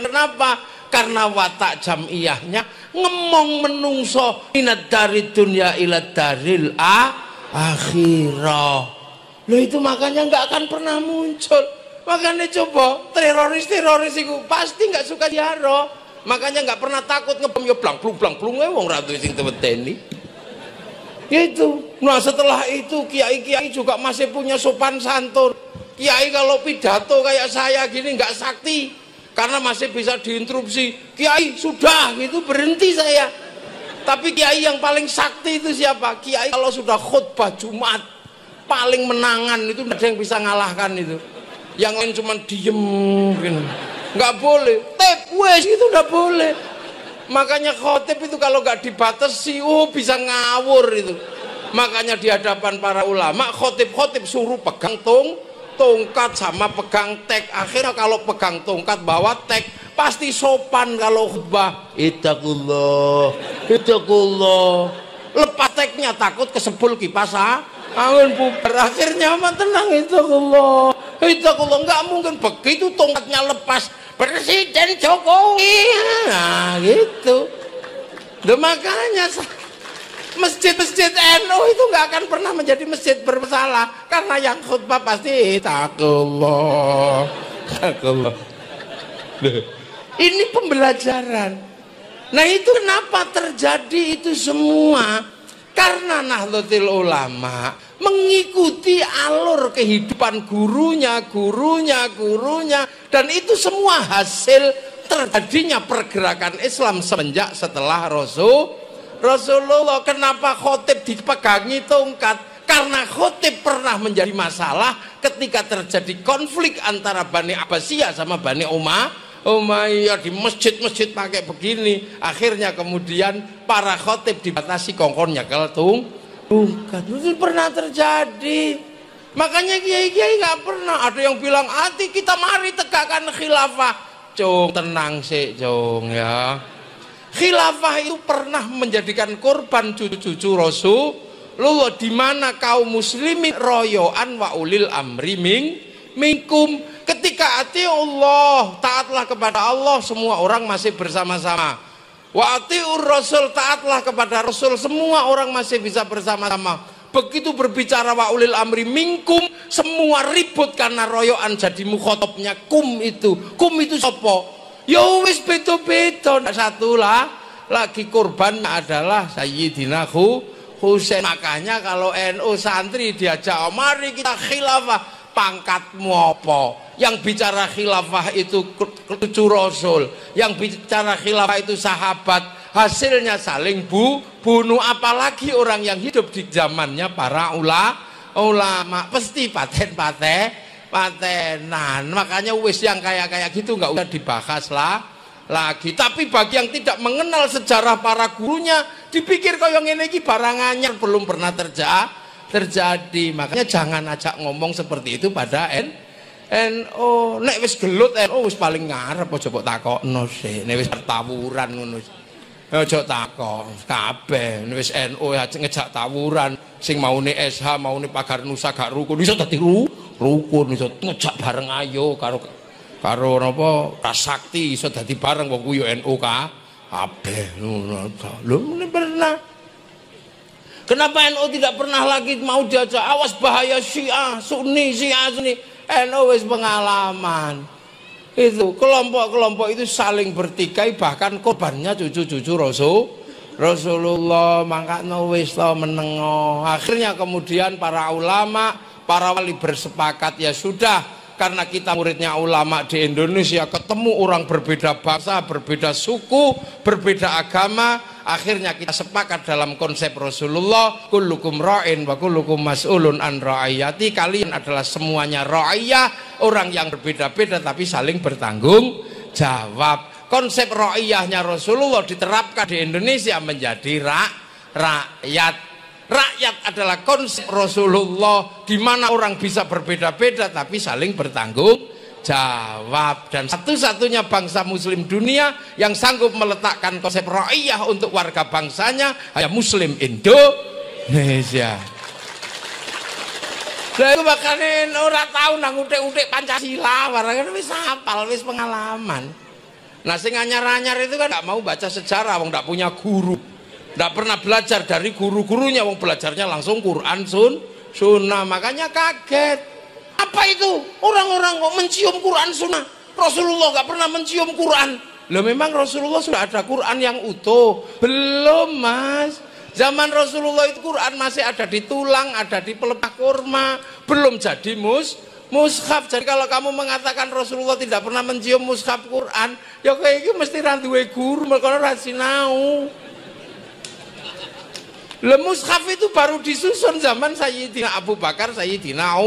Kenapa? Karena watak jamiyahnya ngemong menungso minat dari dunia ila daril akhirah. Loh itu makanya nggak akan pernah muncul. Makanya coba teroris itu pasti nggak suka ziarah. Makanya nggak pernah takut ngebom yo blang plung wong ratu sing teweteni. Itu. Nah setelah itu kiai-kiai juga masih punya sopan santun. Kiai kalau pidato kayak saya gini nggak sakti karena masih bisa diinterupsi. Kiai sudah gitu berhenti saya. Tapi kiai yang paling sakti itu siapa? Kiai kalau sudah khutbah Jumat paling menangan itu tidak ada yang bisa ngalahkan itu. Yang lain cuma diem gitu. Nggak boleh. Wes itu nggak boleh. Makanya khotib itu kalau nggak dibatasi, bisa ngawur itu. Makanya di hadapan para ulama, khotib suruh pegang tongkat sama pegang tek. Akhirnya kalau pegang tongkat bawa tek, pasti sopan kalau khutbah. Ittaqullah. Lepas teknya takut kesebul kipas angin bubar. Akhirnya mah tenang, ittaqullah. Nggak mungkin begitu tongkatnya lepas. Presiden Jokowi, nah gitu. Makanya masjid-masjid NU itu nggak akan pernah menjadi masjid bermasalah karena yang khutbah pasti taqullah. Ini pembelajaran. Nah itu kenapa terjadi itu semua? Karena Nahdlatul Ulama mengikuti alur kehidupan gurunya, dan itu semua hasil terjadinya pergerakan Islam setelah Rasulullah. Kenapa khotib dipegangi tongkat? Karena khotib pernah menjadi masalah ketika terjadi konflik antara Bani Abbasiyah sama Bani Umayyah di masjid pakai begini. Akhirnya kemudian para khotib dibatasi kongkonnya kalau tongkat. Itu pernah terjadi. Makanya kiai-kiai nggak pernah ada yang bilang kita mari tegakkan khilafah. Cung, tenang sih cung ya. Khilafah itu pernah menjadikan korban cucu-cucu Rasulullah di mana kaum muslimin royoan wa ulil amri minkum. Ketika Allah, taatlah kepada Allah, semua orang masih bersama-sama. Wa atiur rasul, taatlah kepada Rasul, semua orang masih bisa bersama-sama. Begitu berbicara wa ulil amri minkum, semua ribut karena royoan jadi mukhotobnya kum itu sopo? Ya wis beda-beda. Satu lah lagi korbannya adalah Sayyidina Husain. Makanya kalau NU santri diajak mari kita khilafah, pangkatmu apa? Yang bicara khilafah itu cucu Rasul, yang bicara khilafah itu sahabat, hasilnya saling bunuh. Apalagi orang yang hidup di zamannya para ulama pasti patenan. Makanya wis yang kayak gitu nggak usah dibahas lagi. Tapi bagi yang tidak mengenal sejarah para gurunya, dipikir kaya ngene iki barang anyar, belum pernah terjadi. Makanya jangan ajak ngomong seperti itu pada NU. Nek wis gelut NU wis paling ngarep, aja mbok takokno sih. Nek wis tawuran ngono aja takok kabeh. Nek wis NU ngejak tawuran, sing maune SH, maune Pagar Nusa gak rukun, iso dadi rukun, iso ngejak bareng ayo karo napa Prasakti iso dadi bareng wong ku yo NU kabeh. Lho mene pernah. Kenapa NU tidak pernah lagi mau diajak awas bahaya Syiah, Sunni. NU wis pengalaman. Itu kelompok-kelompok itu saling bertikai, bahkan korbannya cucu-cucu Rasulullah. Makanya wis to menengo. Akhirnya kemudian para ulama, para wali bersepakat, ya sudah, karena kita muridnya ulama di Indonesia, ketemu orang berbeda bahasa, berbeda suku, berbeda agama, akhirnya kita sepakat dalam konsep Rasulullah, kullukum ra'in wa kullukum mas'ulun an ra'iyati. Kalian adalah semuanya ra'iyah, orang yang berbeda-beda tapi saling bertanggung jawab. Konsep ra'iyahnya Rasulullah diterapkan di Indonesia menjadi rakyat. Rakyat adalah konsep Rasulullah, di mana orang bisa berbeda-beda tapi saling bertanggung jawab. Dan satu-satunya bangsa muslim dunia yang sanggup meletakkan konsep ra'iyah untuk warga bangsanya hanya Muslim Indonesia. Lah itu makanya ora tahu nang utik-utik Pancasila, barang wis hafal, wis pengalaman. Nah sing anyar-anyar itu kan nggak mau baca sejarah, wong nggak punya guru. Nggak pernah belajar dari guru-gurunya, wong belajarnya langsung Quran Sunnah, makanya kaget. Apa itu? Orang-orang kok mencium Quran Sunnah, Rasulullah nggak pernah mencium Quran. Loh memang Rasulullah sudah ada Quran yang utuh? Belum mas. Zaman Rasulullah itu Quran masih ada di tulang, ada di pelepah kurma, belum jadi mushaf. Jadi kalau kamu mengatakan Rasulullah tidak pernah mencium mushaf Quran, ya kayak gitu mesti randuwe guru, mereka ora sinau. Le mushaf itu baru disusun zaman Sayyidina Abu Bakar, Sayyidina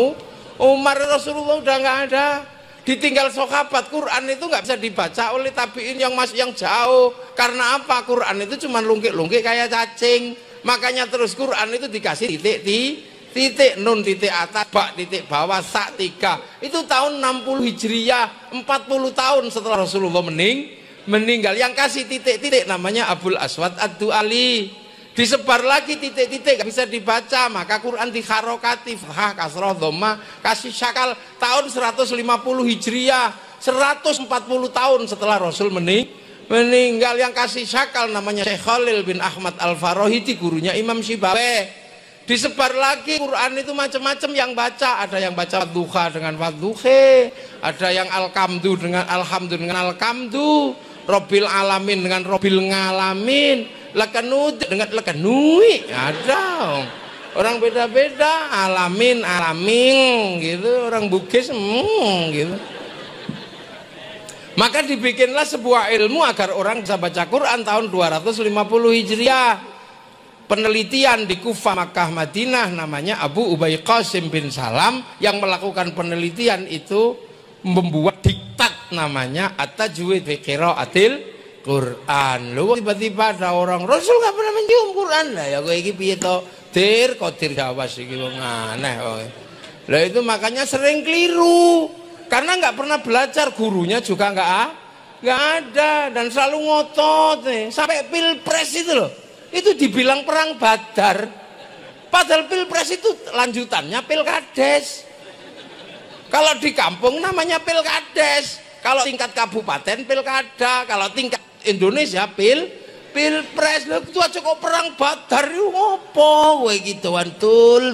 Umar. Rasulullah udah nggak ada. Ditinggal sahabat. Quran itu nggak bisa dibaca oleh tabiin yang jauh. Karena apa? Quran itu cuma lungkik-lungkik kayak cacing. Makanya terus Quran itu dikasih titik nun, titik atas, bak, titik bawah, sak, 3. Itu tahun 60 Hijriyah, 40 tahun setelah Rasulullah meninggal. Yang kasih titik-titik namanya Abul Aswad Ad-Du'ali. Disebar lagi titik-titik gak bisa dibaca, maka Quran dikharokati fathah, kasroh, dhamma, kasih syakal tahun 150 Hijriyah, 140 tahun setelah Rasul meninggal. Yang kasih syakal namanya Syekh Khalil bin Ahmad Al-Farahidi, gurunya Imam Syibawe. Disebar lagi Quran itu macam-macam yang baca, ada yang baca duha dengan wadduhe, ada yang alkamdu dengan alhamdu dengan alkamdu, Robil alamin dengan robil ngalamin, lekanud dengan lekanui. Ada orang beda-beda, alamin gitu, orang Bugis gitu. Maka dibikinlah sebuah ilmu agar orang bisa baca Quran tahun 250 Hijriah. Penelitian di Kufah, Makkah, Madinah, namanya Abu Ubay Qasim bin Salam yang melakukan penelitian itu membuat diktat namanya At-Tajwid fi Qiraatil Quran. Lu tiba-tiba ada orang Rasul nggak pernah mencium Quran lah ya, gue iki piye to Qadir Jawas iki wong aneh kowe. Lah itu makanya sering keliru karena nggak pernah belajar, gurunya juga nggak ada dan selalu ngotot nih. Sampai pilpres itu loh, itu dibilang perang Badar, padahal pilpres itu lanjutannya pilkades. Kalau di kampung namanya pilkades, kalau tingkat kabupaten pilkada, kalau tingkat Indonesia pilpres. Lha itu aja kok perang Badar yo ngopo kowe gituan tul.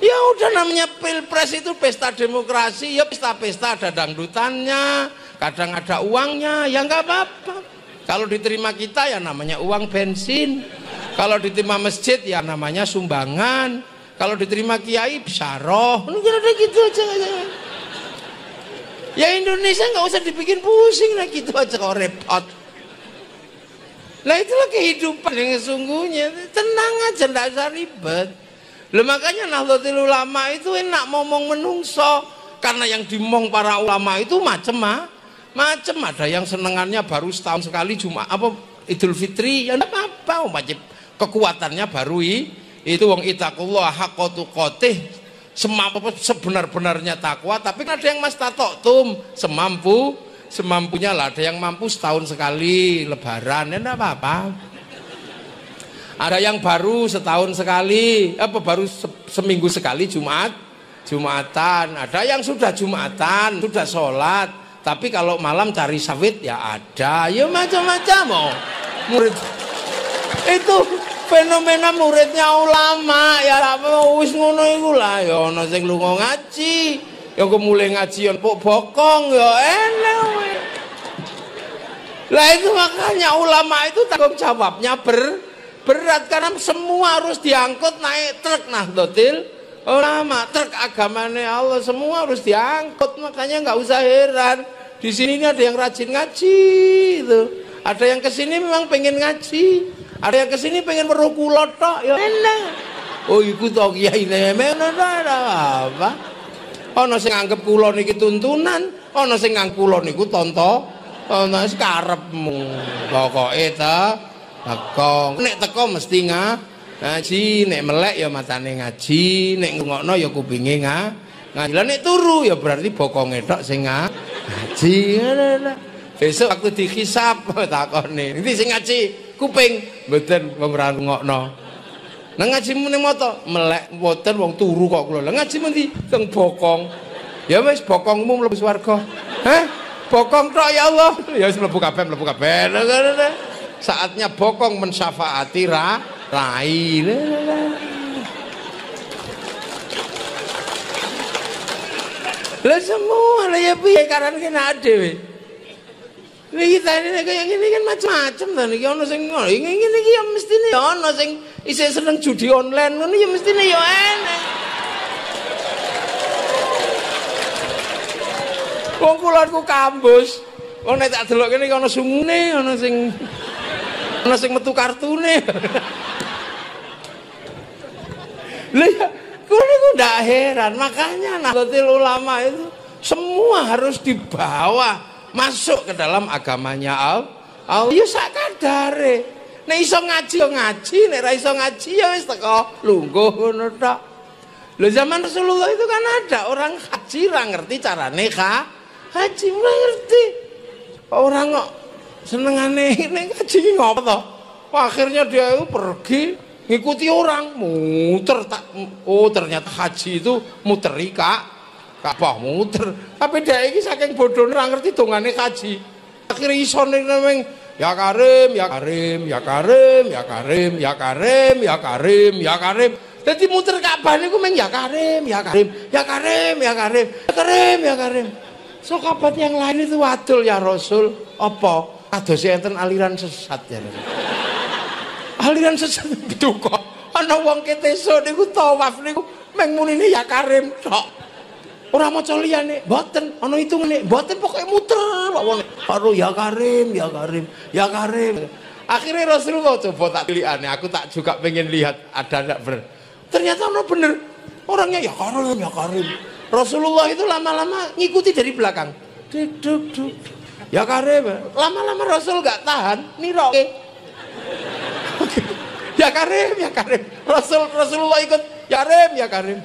Ya udah namanya pilpres itu pesta demokrasi, ya pesta-pesta ada dangdutannya, kadang ada uangnya, ya nggak apa-apa. Kalau diterima kita ya namanya uang bensin, kalau diterima masjid ya namanya sumbangan, kalau diterima kiai bisaroh, kira-kira gitu aja. Ya Indonesia nggak usah dibikin pusing lah, gitu aja kok repot. Lah itulah kehidupan yang sesungguhnya, tenang aja, nggak usah ribet. Lah makanya Nahdlatul Ulama itu enak ngomong menungso, karena yang dimong para ulama itu macem, ada yang senengannya baru setahun sekali Jumat apa Idul Fitri, ya enggak apa-apa, wajib kekuatannya baru itu wong itaqullah haqqa tuqatih, sebenar-benarnya takwa. Tapi kan ada yang mastata'tum, semampunya lah, ada yang mampu setahun sekali lebaran, ya enggak apa-apa. Ada yang baru setahun sekali, baru seminggu sekali Jumatan. Ada yang sudah Jumatan, sudah sholat, tapi kalau malam cari sawit ya ada. Ya macam-macam murid. Itu fenomena muridnya ulama ya, wis ngono iku lah. Ya ana sing lunga ngaji, ya mulai ngaji ya pok bokong ya enak. Lah itu makanya ulama itu tanggung jawabnya berat, karena semua harus diangkut naik truk Nahdlatul Ulama, truk agamanya Allah, semua harus diangkut. Makanya nggak usah heran di sini ini ada yang rajin ngaji itu, ada yang kesini memang pengen ngaji, ada yang kesini pengen merukulot tok ya enak. Oh iku to kiai memang ada apa? Ono sing anggap kula niki tuntunan, ono sing nganggep kula niku tonto, ono wis karepmu. Pokoke ta teko. Nek teko mesti ngaji, nek melek ya matane ngaji, nek ngrungokno ya kupinge ngaji. Lah nek turu ya berarti bokonge tok sing ngaji. Besok waktu dihisab takone. Nanti sing ngaji kuping mboten wong ora ngrungokno. Nang ngaji ning moto melek mboten wong turu kok kula. Lah ngaji mesti teng bokong. Ya wis bokongmu mlebu swarga. Hah? Bokong tok ya Allah. Ya wis mlebu kabeh, mlebu kabeh. Saatnya bokong mensyafaati rai. Lah semua lah ya piye karan kena dhewe. Kita ini kayak gini kan macam-macam ta niki ana sing ngene iki ya mestine ana sing isih seneng judi online ngono ya mestine ya enak. Wong kula ku kampus. Wong nek tak delok kene ana sungune, ana sing metu kartune. Lah ya kula niku ndak heran, makanya Nahdlatul Ulama itu semua harus dibawa masuk ke dalam agamanya Allah. Ya sak kadare. Nek iso ngaji ya ngaji, nek ra iso ngaji ya wis teko lungguh ngono tok. Lho zaman Rasulullah itu kan ada orang haji ra ngerti carane haji ora ngerti. Orang kok senengane nek haji ki ngopo to? Akhirnya dia itu pergi ngikuti orang muter ternyata haji itu muteri Ka'bah muter. Tapi dia ini saking bodohnya ora ngerti dongane kaji. Akhirnya iso ning ya Karim, ya Karim, ya Karim, ya Karim, ya Karim, ya Karim, ya Karim. Dadi muter Ka'bah niku meng ya Karim, ya Karim, ya Karim, ya Karim, ya Karim, ya Karim. Sahabat yang lain itu wadul ya Rasul, apa? Kados enten aliran sesat ya. Aliran sesat itu kok ana wong keteso niku tawaf niku meng munine ya Karim tok. Ora maca liyane, mboten ana hitungane, mboten pokoke muter wae. Karo ya Karim, ya Karim, ya Karim. Akhirnya Rasulullah coba tak liane, aku tak juga pengen lihat ada enggak bener. Ternyata ono bener. Orangnya ya Karim, ya Karim. Rasulullah itu lama-lama ngikuti dari belakang. Duk duk duk. Ya Karim. Lama-lama Rasul enggak tahan, niroke. Ya Karim, ya Karim. Rasulullah ikut ya Karim, ya Karim.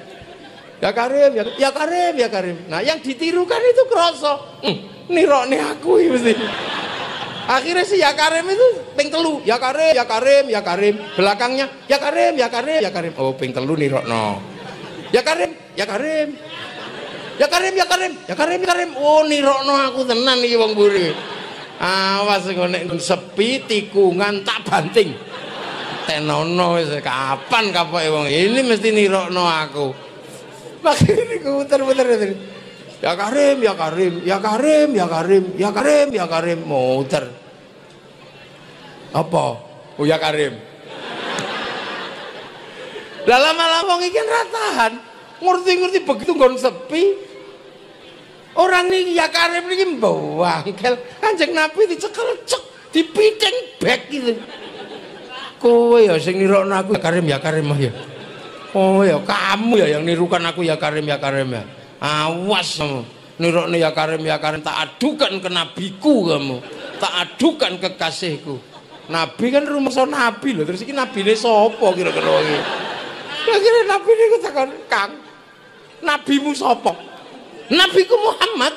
Ya Karim, ya Karim, ya Karim. Nah yang ditirukan itu kroso. Nirokne aku mesti. Akhirnya si ya Karim itu ping telu. Ya Karim, ya Karim, ya Karim. Belakangnya ya Karim, ya Karim, ya Karim. Oh ping telu nirokno. Ya Karim, ya Karim. Ya Karim, ya Karim, ya Karim, ya Karim. Oh nirokno aku tenan iki wong mburi. Awas nek sepi tikungan tak banting. Tenono wis kapan kapoke wong ini mesti nirokno aku. Makanya ku muter-muter. Ya Karim, ya Karim, ya Karim, ya Karim, ya Karim, ya Karim, muter. Apa? Oh ya Karim. Lah lama-lama iki kan ra tahan. Ngerti-ngerti begitu nggon sepi. Orang niki ya Karim niki mbawangkel. Kanjeng Nabi dicekel cek, dipiting bek gitu. Kowe ya sing nirokno aku ya Karim, ya Karim ya. Oh ya kamu ya yang nirukan aku ya Karim, ya Karim ya. Awas kamu nirokne ya Karim, ya Karim, tak adukan ke nabiku kamu, tak adukan ke kasihku. Nabi kan rumangsa nabi lho, terus iki nabine sapa kira-kira iki? Kira-kira nabi niku takon, "Kang, nabimu sapa?" Nabiku Muhammad.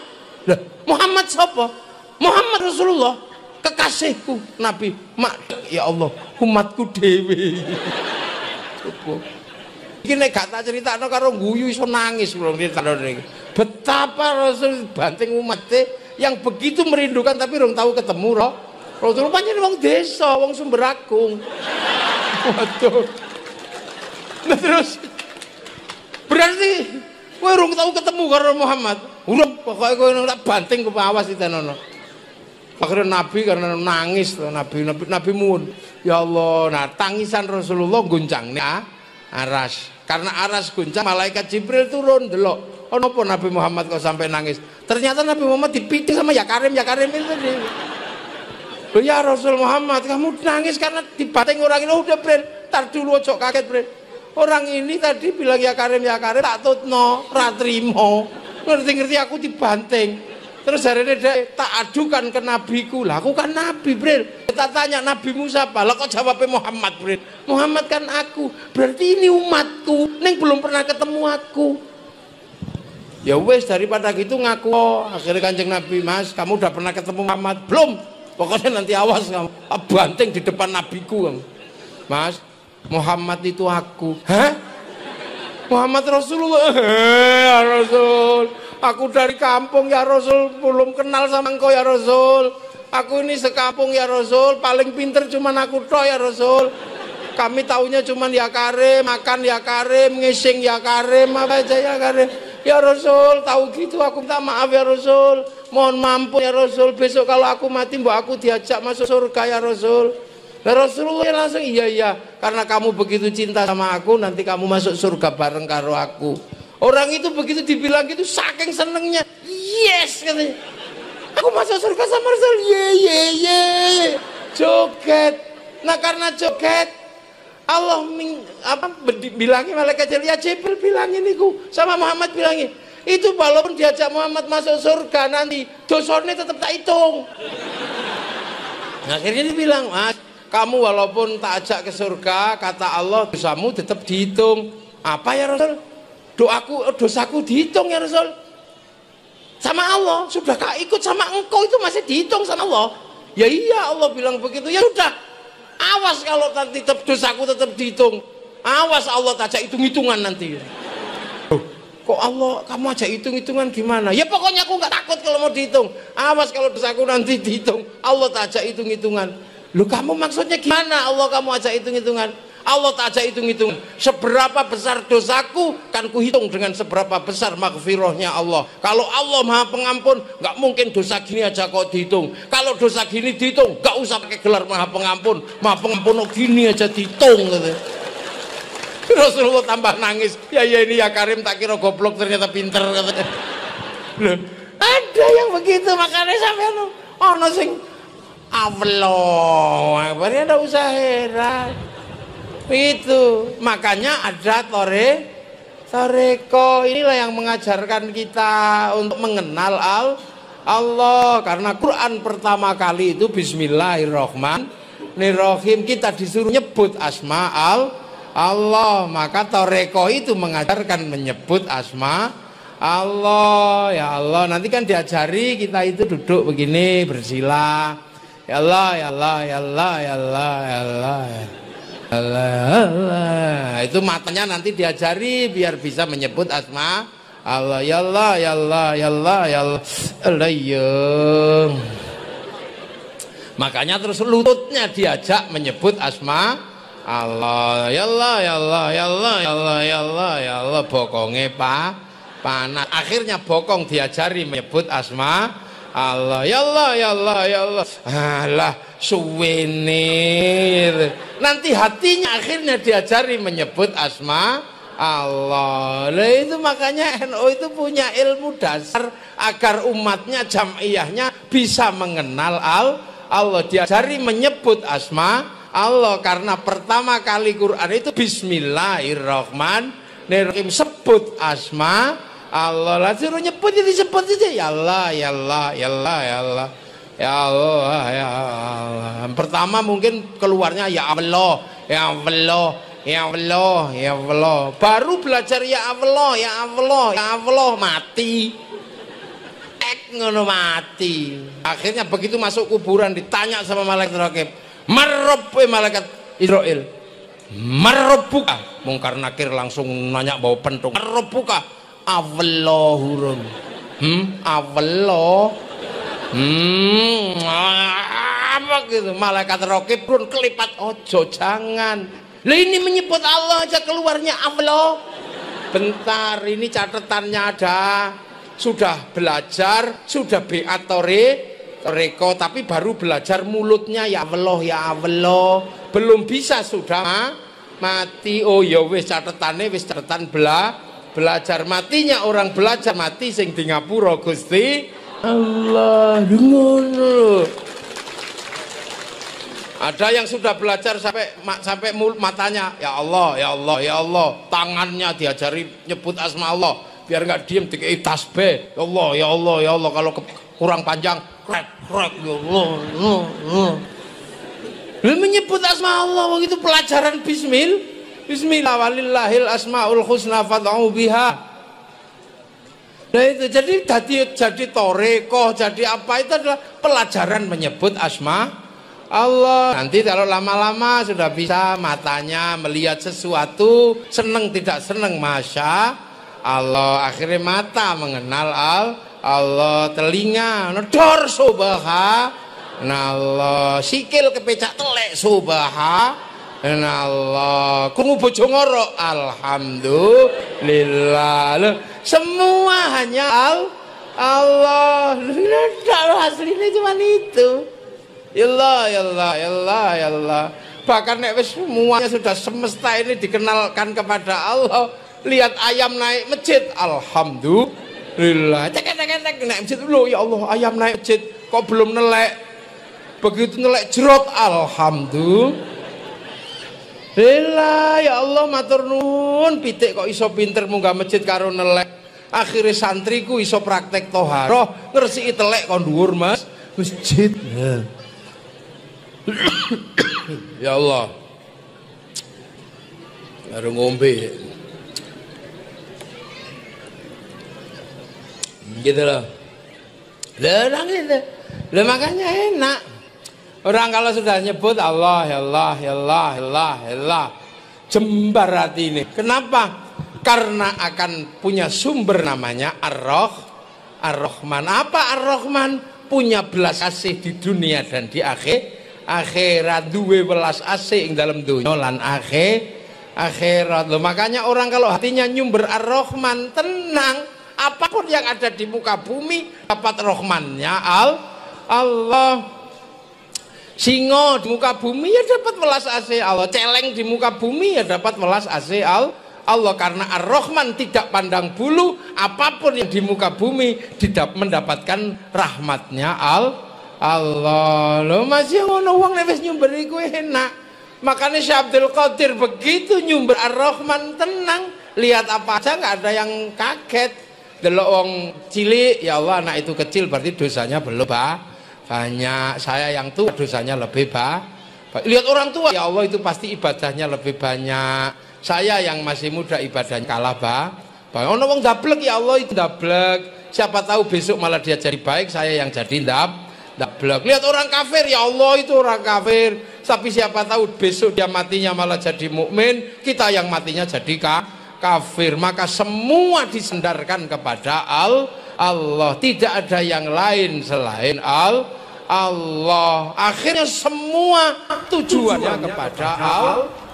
Lah, Muhammad sapa? Muhammad Rasulullah, kekasihku Nabi. Mak, ya Allah, umatku dhewe. Iki nek gak tak critakno karo guyu iso nangis kula critakno niki. Betapa Rasul banting umate yang begitu merindukan tapi rong tahu ketemu Rasul pancen wong desa, wong Sumberagung. Waduh. Nah terus berarti kowe rong tahu ketemu karo Muhammad. Urung pokoke kowe tak banting ke awas ditenono. Akhirnya Nabi karena nangis Nabi muun. Ya Allah, nah tangisan Rasulullah guncangne aras. Karena aras guncang, malaikat Jibril turun delok. Oh nopo Nabi Muhammad kok sampai nangis? Ternyata Nabi Muhammad dipiting sama ya Karim itu dia. Loh ya Rasul Muhammad, kamu nangis karena dibating orang ini. Udah Bre, tar dulu ojo kaget Bre. Orang ini tadi bilang ya Karim, tak tutno, ra trimo. Ngerti-ngerti aku dibanting. Terus jarene dhek, tak adukan ke nabiku. Lah aku kan nabi, Bril. Tak tanya nabimu siapa? Lah kok jawabnya Muhammad, Bril? Muhammad kan aku. Berarti ini umatku. Neng belum pernah ketemu aku. Ya wes, daripada gitu ngaku. Akhirnya Kanjeng Nabi, Mas, kamu udah pernah ketemu Muhammad? Belum. Pokoknya nanti awas kamu. Banting di depan nabiku kamu. Mas, Muhammad itu aku. Hah? Muhammad Rasulullah. Ya Rasul, aku dari kampung ya Rasul, belum kenal sama engkau ya Rasul. Aku ini sekampung ya Rasul, paling pinter cuman aku toh ya Rasul. Kami taunya cuman ya Karim, makan ya Karim, ngising ya Karim, apa aja ya Karim. Ya Rasul, tahu gitu aku minta maaf ya Rasul. Mohon mampun ya Rasul, besok kalau aku mati mbak aku diajak masuk surga ya Rasul. Nah, Rasulullah langsung iya, karena kamu begitu cinta sama aku, nanti kamu masuk surga bareng karo aku. Orang itu begitu dibilang gitu saking senengnya, yes katanya, aku masuk surga sama Rasul, ye, joget. Nah karena joget, Allah bilangin malaikat Jibril, ya Jibril bilangin itu sama Muhammad, bilangin itu walaupun diajak Muhammad masuk surga nanti dosanya tetap tak hitung. Nah, akhirnya dia bilang, Mas, kamu walaupun tak ajak ke surga, kata Allah, dosamu tetap dihitung. Apa ya Rasul? Dosaku dihitung ya Rasul. Sama Allah, sudah kak ikut sama engkau itu masih dihitung sama Allah. Ya iya, Allah bilang begitu. Ya sudah, awas kalau nanti dosaku tetap dihitung. Awas Allah tak ajak hitung-hitungan nanti. Kok Allah kamu ajak hitung-hitungan gimana? Ya pokoknya aku nggak takut kalau mau dihitung. Awas kalau dosaku nanti dihitung. Allah tak ajak hitung-hitungan. Lu kamu maksudnya gimana? Allah kamu ajak hitung-hitungan. Allah tak ajak hitung-hitungan. Seberapa besar dosaku kan kuhitung dengan seberapa besar maghfirahnya Allah. Kalau Allah Maha Pengampun, nggak mungkin dosa gini aja kok dihitung. Kalau dosa gini dihitung, nggak usah pakai gelar Maha Pengampun. Maha Pengampun oh gini aja dihitung gitu. Rasulullah tambah nangis. Ya ini ya Karim, tak kira goblok ternyata pinter katanya. Loh, ada yang begitu, makanya sampai ono sing Allah, akhirnya ada usah heran. Itu makanya ada toreko, inilah yang mengajarkan kita untuk mengenal Allah. Karena Quran pertama kali itu Bismillahirrohmanirrohim, kita disuruh nyebut asma Allah. Maka toreko itu mengajarkan menyebut asma Allah. Ya Allah, nanti kan diajari kita itu duduk begini bersila. Ya Allah, ya Allah, ya Allah, ya Allah, ya Allah, ya Allah. Itu matanya nanti diajari biar bisa menyebut asma Allah. Ya Allah, ya Allah, ya Allah, ya Allah, Allah. Makanya terus lututnya diajak menyebut asma Allah. Ya Allah, ya Allah, ya Allah, ya Allah, ya Allah, ya Allah. Bokonge panas. Akhirnya bokong diajari menyebut asma Allah. Ya Allah, ya Allah, ya Allah. Alah, suwenir. Nanti hatinya akhirnya diajari menyebut asma Allah. Nah, itu makanya NU itu punya ilmu dasar agar umatnya jam'iyahnya bisa mengenal Allah. Diajari menyebut asma Allah karena pertama kali Quran itu Bismillahirrahmanirrahim, sebut asma Allah. Lah suruh nyebut jadi sebut aja. Ya Allah, ya Allah, ya Allah, ya Allah, ya Allah, ya Allah. Pertama mungkin keluarnya ya Allah, ya Allah, ya Allah, ya Allah. Baru belajar ya Allah, ya Allah, ya Allah, mati. Ngono mati. Akhirnya begitu masuk kuburan ditanya sama malaikat rakib, "Marrabbu malaikat Israil? Marrabbuka?" Mungkar Nakir langsung nanya bawa pentung. "Marrabbuka?" Allahurun. Allah. Apa gitu? Malaikat rakib pun kelipat, ojo jangan. Lah ini menyebut Allah aja keluarnya Allah. Bentar, ini catatannya ada. Sudah belajar, sudah toreko, tapi baru belajar mulutnya ya Allah, ya Allah. Belum bisa sudah mati. Oh ya wis catatannya wis catatan belajar. Matinya orang belajar mati sing di ngapura Gusti Allah. Ngono. Ada yang sudah belajar sampai matanya ya Allah, ya Allah, ya Allah. Tangannya diajari nyebut asma Allah biar nggak diem dikei tasbih. Ya Allah, ya Allah, ya Allah. Kalau kurang panjang, krek ya Allah. Menyebut asma Allah itu pelajaran Bismillah walillahil asmaul husna fad'u biha. Nah itu jadi toreko, jadi apa itu adalah pelajaran menyebut asma Allah. Nanti kalau lama-lama sudah bisa matanya melihat sesuatu, seneng tidak seneng, masya Allah. Akhirnya mata mengenal Allah, telinga nedor subhanallah, sikil kepecak telek subhanallah, krungu bojo ngoro alhamdulillah. Semua hanya Allah. Aslinya cuma itu. Ya Allah. Bahkan nek wis semuanya sudah semesta ini dikenalkan kepada Allah. Lihat ayam naik masjid, alhamdulillah. Cek naik masjid dulu, ya Allah, ayam naik masjid kok belum nelek. Begitu nelek jerot, alhamdulillah. Ya Allah, matur nuwun, pitik kok iso pinter munggah masjid karo nelek. Akhirnya santriku iso praktek toharoh, ngresiki telek kon dhuwur masjid. Ya Allah, baru ngombe gitu loh. Lah makanya enak orang kalau sudah nyebut Allah, ya Allah, ya Allah, ya Allah, ya Allah, jembar hati ini. Kenapa? Karena akan punya sumber namanya Ar-Rahman. Apa Ar-Rahman? Punya belas asih di dunia dan di akhirat, duwe welas asih ing dalam dunia lan akhirat. Loh, makanya orang kalau hatinya nyumber Ar-Rahman, tenang, apapun yang ada di muka bumi dapat Rahmannya Allah. Singo di muka bumi ya dapat welas asih Allah, celeng di muka bumi ya dapat welas asih Allah. Karena Ar-Rahman tidak pandang bulu, apapun yang di muka bumi tidak mendapatkan rahmatnya Allah. Loh masih ngono wong nek wis nyumber iku enak. Makanya Syekh Abdul Qadir begitu nyumber Ar-Rahman tenang, lihat apa aja nggak ada yang kaget. Delok wong cilik, ya Allah anak itu kecil berarti dosanya belum banyak. Saya yang tua dosanya lebih banyak. Lihat orang tua, ya Allah itu pasti ibadahnya lebih banyak. Saya yang masih muda ibadahnya kalah banyak. Ono wong dablek, ya Allah itu dablek. Siapa tahu besok malah dia jadi baik, saya yang jadi dablek. Lihat orang kafir, ya Allah itu orang kafir. Tapi siapa tahu besok dia matinya malah jadi mukmin, kita yang matinya jadi kafir. Maka semua disendarkan kepada Allah. Tidak ada yang lain selain Allah. Akhirnya semua tujuannya kepada Allah.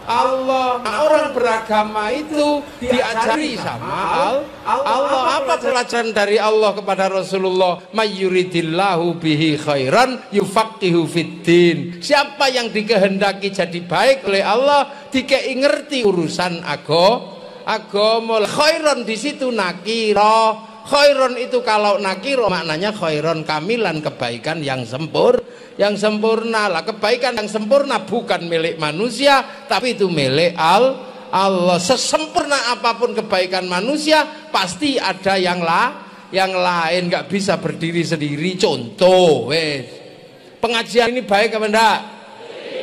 Nah, orang beragama itu diajari sama Allah. Apa pelajaran dari Allah kepada Rasulullah? Mayyuridillahu bihi khairan yufaqihu fiddin. Siapa yang dikehendaki jadi baik oleh Allah, dikei ngerti urusan agama. Khairan di situ nakira. Khairon itu kalau nakiro maknanya khairon kamilan, kebaikan yang sempurna lah. Kebaikan yang sempurna bukan milik manusia, tapi itu milik Allah. Sesempurna apapun kebaikan manusia pasti ada yang lain, nggak bisa berdiri sendiri. Contoh, pengajian ini baik apa enggak?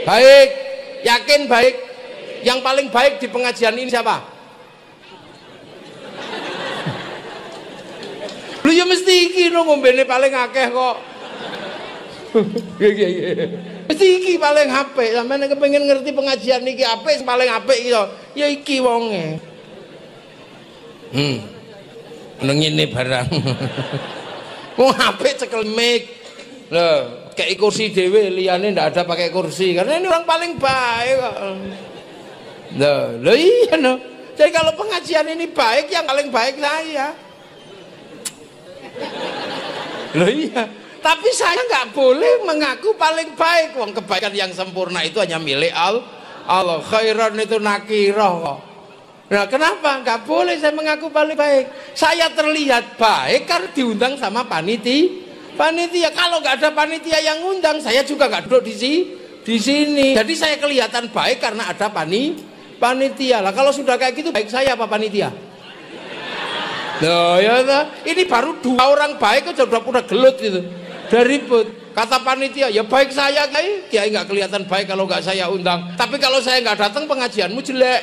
Baik. Yakin baik? Yang paling baik di pengajian ini siapa? Lu ya mesti iki no ngombene paling akeh kok. Mesti iki paling apik. Sampeyan kepengin ngerti pengajian iki apik, paling apik iki ya iki wonge. Nang ngene barang. Wong apik cekel mic. Lho, kayak kursi dhewe liyane ndak ada pakai kursi karena ini orang paling baik kok. Lho iya no. Jadi kalau pengajian ini baik, yang paling baik saya. Loh iya, tapi saya nggak boleh mengaku paling baik. Wong kebaikan yang sempurna itu hanya milik Allah. Khairan itu nakirah. Nah kenapa nggak boleh saya mengaku paling baik? Saya terlihat baik karena diundang sama panitia. Kalau nggak ada panitia yang undang, saya juga nggak duduk di sini. Jadi saya kelihatan baik karena ada panitia lah. Kalau sudah kayak gitu, baik saya apa panitia? Loh ya toh, ini baru 2 orang baik aja udah gelut itu. Udah ribut. Kata panitia, ya baik saya Kiai nggak kelihatan baik kalau nggak saya undang. Tapi kalau saya nggak datang pengajianmu jelek.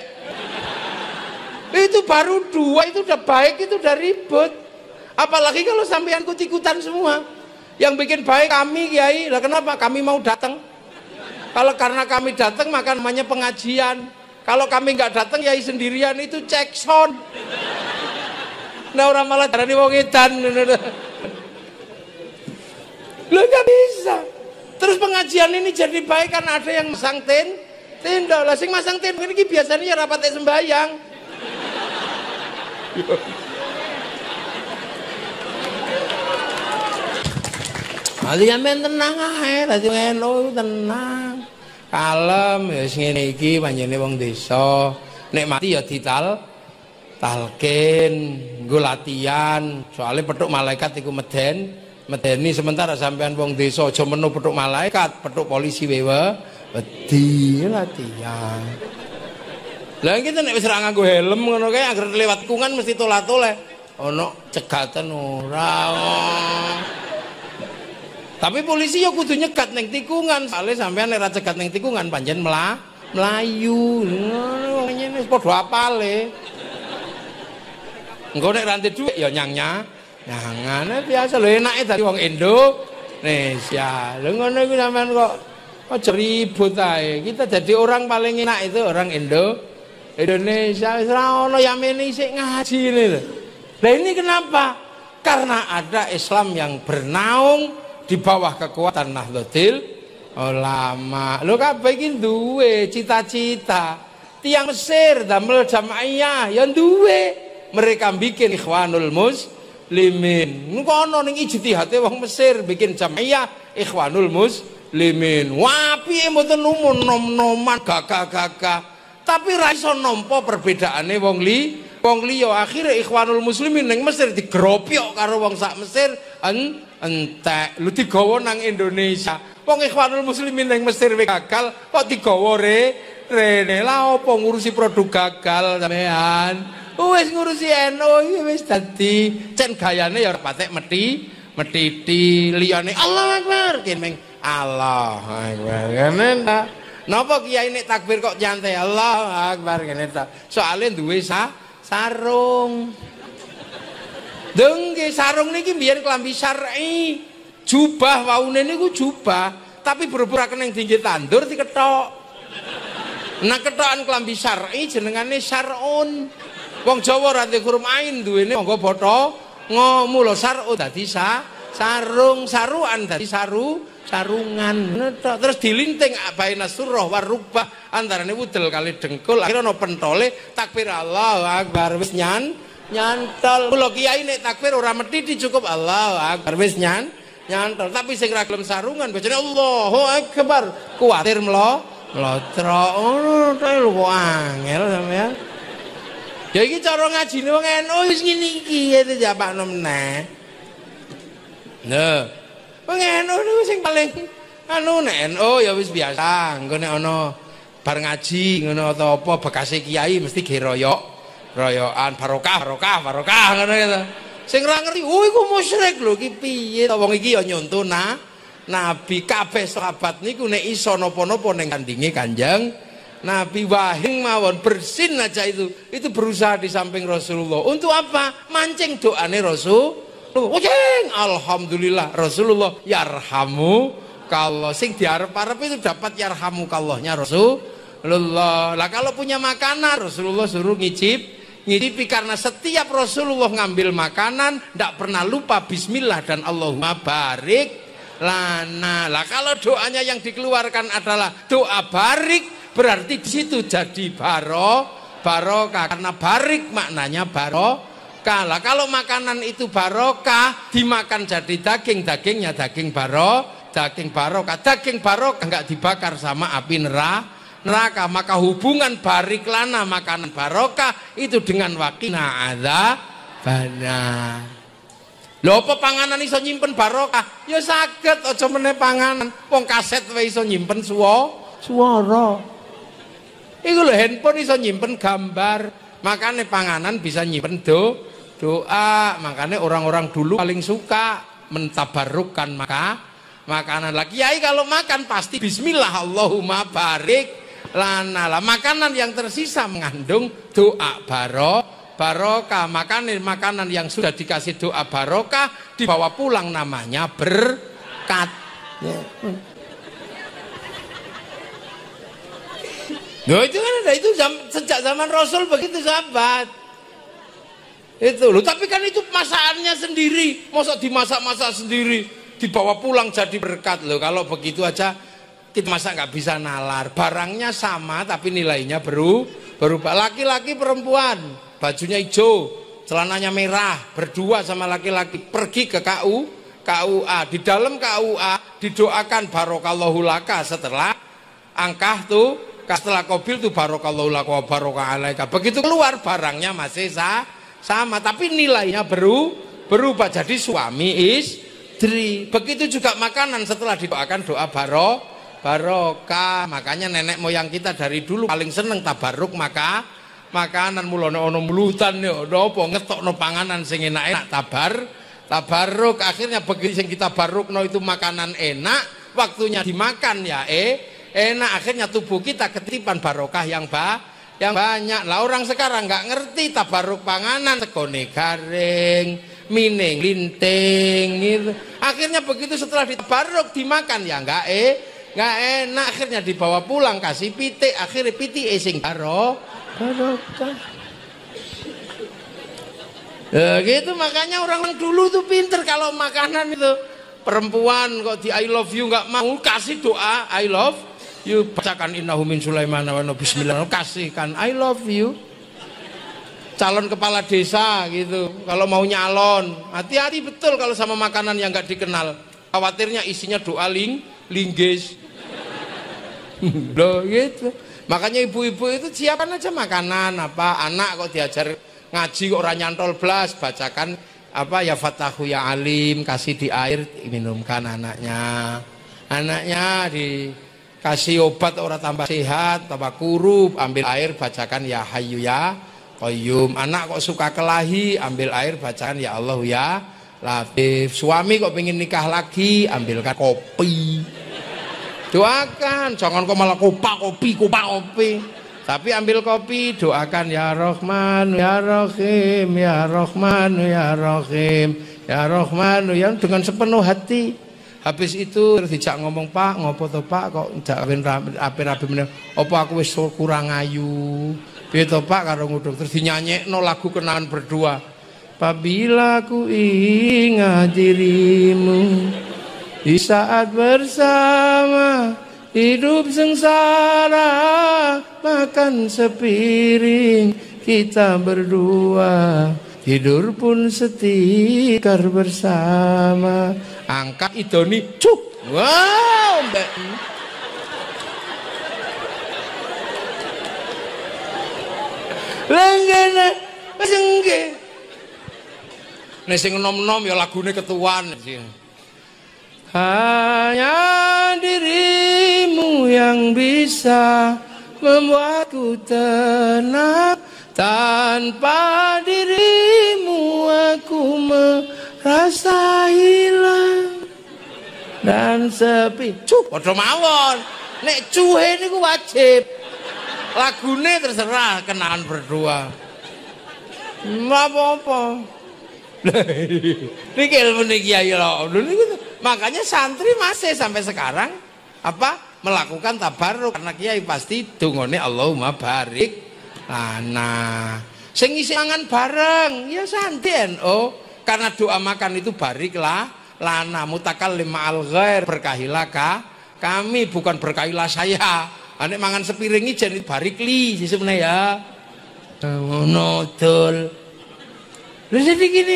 Itu baru 2 itu udah baik, itu udah ribut. Apalagi kalau sampean ikut-ikutan semua. Yang bikin baik kami Kiai. Lah kenapa? Kami mau datang. Kalau karena kami datang maka namanya pengajian. Kalau kami nggak datang Kiai sendirian itu cek sound. Nah orang malah darani wong edan. Lo nggak bisa. Terus pengajian ini jadi baik kan ada yang masang tenda. Lah sing masang tenda ini biasanya ya rapat sembahyang. Kalian men tenang ae, dadi ngono tenang. Kalem wis ngene iki panjene wong desa. Nek mati ya talkin, nggo latihan. Soale petuk malaikat iku medeni sementara sampean wong desa aja menu petuk malaikat, petuk polisi wewe wedi latihan. Lah kita nek wis ra nganggo helm ngono kae anggere lewat tikungan mesti tolat-toleh. Ono cegatan ora. Tapi polisi ya kudu nyegat ning tikungan. Soale sampean nek ra cegat ning tikungan panjen mlayu. Ngono ngene wis padha apale. Engko nek ranti dhuwit ya nyangane biasa lho enake dadi wong Indonesia. Lho ngono iku sampean kok aja ribut ae. Kita jadi orang paling enak itu orang Indonesia. Wis ra ono yamene isik ngaji ini lho. Lah ini kenapa? Karena ada Islam yang bernaung di bawah kekuatan Nahdlatul Ulama. Lho kabeh iki duwe cita-cita. Tiang Mesir damel jamaiyah ya duwe. Mereka bikin Ikhwanul Muslimin. Engko ana ning ijtihate wong Mesir bikin jamaiyah Ikhwanul Muslimin. Wah, piye mboten umum nom-noman gagah-gagah. Tapi ra iso nampa perbedaane wong liya. Akhire Ikhwanul Muslimin ning Mesir digropyok karo wong sak Mesir entek. Lu digawa nang Indonesia. Wong Ikhwanul Muslimin ning Mesir wis gagal kok digawa rene. Lah opo ngurusi produk gagal sampean? Wis ngurusi NU iki wis dadi cen gayane ya patek metiti liyane Allahu Akbar kene Allah Akbar ngene ta. Napa kiai nek takbir kok nyantai Allahu Akbar ngene ta. Soale duwe sarung. Dengge sarung niki mbiyen klambi syar'i. Jubah waune niku jubah, tapi berhubung ning tinggi tandur diketok. Nah ketokan klambi syar'i jenengane syar'un. Wong Jawa ra ndek huruf ain duwene monggo botho ngomu lho sar'un dadi sarung, saruan dadi sarungan. Terus dilinting baina surah war rukbah antarane wudel kali dengkul akhire ana pentole takbir Allahu Akbar wis nyantol. Kula kiai nek takbir ora methiti cukup Allahu Akbar wis nyantol. Tapi sing ra gelem sarungan bojone Allahu Akbar kuwatir mlotro. Oh, lho kok angel sampean. Ya iki cara ngajine wong NU wis ngene iki ya dijapakno meneh. Nah, wong NU niku sing paling anu nek NU ya wis biasa. Engko nek ana bar ngaji ngono atau apa bekase kiai mesti royokan barokah ngono gitu. Sing ora ngerti, "Oh iku musyrik lho iki piye?" Wong iki ya nyontoh Nabi kabeh sahabat niku nek iso napa-napa ning kandinge Kanjeng Nabi wahing mawon bersin aja itu berusaha di samping Rasulullah. Untuk apa? Mancing doane Rasulullah. Alhamdulillah Rasulullah yarhamu kalau sing diarep-arep itu dapat yarhamukallahnya Rasulullah. Lah kalau punya makanan Rasulullah suruh ngicipi karena setiap Rasulullah ngambil makanan ndak pernah lupa bismillah dan Allahumma barik lana. Lah kalau doanya yang dikeluarkan adalah doa barik berarti di situ jadi barokah karena barik maknanya barokah. Lah kalau makanan itu barokah dimakan jadi dagingnya daging barokah. Daging barokah enggak dibakar sama api neraka. Maka hubungan barik lana makanan barokah itu dengan waqina adzabana. Lho apa panganan iso nyimpen barokah? Ya saged aja meneh panganan. Wong kaset wae iso nyimpen swara. Iku lho handphone iso nyimpen gambar, makane panganan bisa nyimpen doa. Makanya orang-orang dulu paling suka mentabarukkan makanan. Lah kiai kalau makan pasti bismillah Allahumma barik lana. Lah makanan yang tersisa mengandung doa barokah. Makanan yang sudah dikasih doa barokah dibawa pulang namanya berkat. Nah itu kan ada itu sejak zaman Rasul begitu sahabat. Itu loh, tapi kan itu masakannya sendiri, masa dimasak-masak sendiri, dibawa pulang jadi berkat loh. Kalau begitu aja kita masa nggak bisa nalar. Barangnya sama tapi nilainya berubah. Laki-laki perempuan, bajunya hijau, celananya merah, berdua sama laki-laki pergi ke KUA. Di dalam KUA didoakan barokallahu laka setelah angkah tuh. Setelah kobil tuh barokallahu laka wa barokah alaika. Begitu keluar barangnya masih sama tapi nilainya berubah jadi suami istri. Begitu juga makanan setelah didoakan doa barokah. Makanya nenek moyang kita dari dulu paling seneng tabaruk makanan mulane ono mulutan yo napa ngetokno panganan sing enak-enak tabaruk. Akhirnya begitu sing kita barukno itu makanan enak, waktunya dimakan ya enak, akhirnya tubuh kita ketipan barokah yang banyak. Lah orang sekarang nggak ngerti tabaruk panganan, segone garing, mining linting gitu. Akhirnya begitu setelah ditabaruk dimakan ya nggak enak, akhirnya dibawa pulang kasih pitik, akhirnya pitik sing barokah. Gitu makanya orang dulu tuh pinter kalau makanan itu. Perempuan kok di I love you nggak mau kasih doa I love you, bacakan innahu min Sulaiman wa bismillah, kasihkan I love you. Calon kepala desa gitu kalau mau nyalon hati-hati betul kalau sama makanan yang nggak dikenal, khawatirnya isinya doa linggis. Loh gitu. Makanya ibu-ibu itu siapkan aja makanan apa, anak kok diajar ngaji kok ora nyantol blas, bacakan apa ya Fatahu ya Alim, kasih di air minumkan anaknya dikasih obat orang tambah sehat tambah kurup, ambil air bacakan ya Hayyu ya Qayyum. Anak kok suka kelahi, ambil air bacakan ya Allah ya Latif. Suami kok pengen nikah lagi, ambilkan kopi, doakan. Jangan kok malah kopi, tapi ambil kopi, doakan ya Rahman ya Rahim ya Rahman ya Rahim ya Rahman ya, dengan sepenuh hati. Habis itu terus dijak ngomong, Pak ngopo to Pak kok jak rapi-rapi meneh, apa aku wis kurang ayu piye to Pak karo nguduk. Terus dinyanyekno lagu kenangan berdua, apabila ku ingat dirimu di saat bersama, hidup sengsara makan sepiring kita berdua, tidur pun setikar bersama, angkat idoni cuk. Wow mbak lenggene sengge nek sing nom-nom ya lagune ketuan. Hanya dirimu yang bisa membuatku tenang, tanpa dirimu aku merasa hilang dan sepi. Cuh, padha mawon. Nek cuhe niku wajib. Lagune terserah kenangan berdua. Apa-apa. Niki ilmu niki ya niku. Makanya santri masih sampai sekarang apa melakukan tabarruk karena kiai pasti dungone Allahumma barik lana. Sing ngisi mangan bareng ya santri NU, karena doa makan itu bariklah lana, mutakallim ma'al ghair, berkahilah kami, bukan berkahilah saya. Nek mangan sepiring ijen barikli sebenarnya ya. Ngono dol. Jadi gini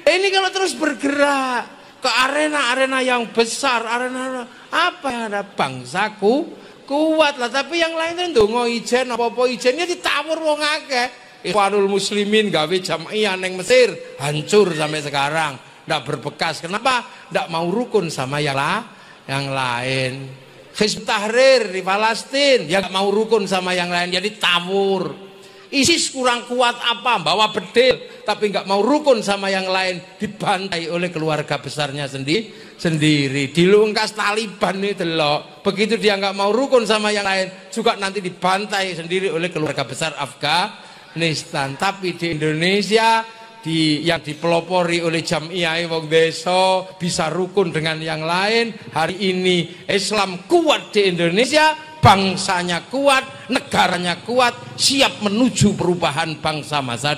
ini kalau terus bergerak ke arena-arena yang besar, arena apa yang ada bangsaku kuat lah, tapi yang lain itu ndonga ijen apa-apa ijennya ditawur wong akeh. Ikhwanul Muslimin gawe jamaah neng Mesir hancur sampai sekarang, ndak berbekas. Kenapa? Ndak mau rukun sama yang lain. Hizb Tahrir di Palestina ya nggak mau rukun sama yang lain, jadi tawur. ISIS kurang kuat apa? Bawa bedil, tapi nggak mau rukun sama yang lain, dibantai oleh keluarga besarnya sendiri. Dilungkas Taliban itu loh. Begitu dia nggak mau rukun sama yang lain, juga nanti dibantai sendiri oleh keluarga besar Afghanistan. Tapi di Indonesia, yang dipelopori oleh jamiah wong desa, bisa rukun dengan yang lain. Hari ini Islam kuat di Indonesia, bangsanya kuat, negaranya kuat, siap menuju perubahan bangsa masa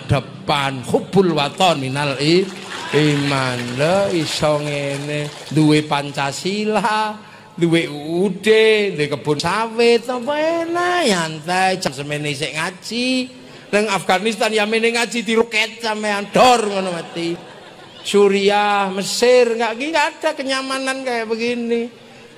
depan. Hubbul waton minal iman. Lho iso ngene, duwe Pancasila, duwe UUD, duwe kebun sawit, apa enak nyantai jam semene isik ngaji. Nang Afghanistan ya mene ngaji diroket sampean dor ngono mati. Suriah, Mesir enggak ada kenyamanan kayak begini.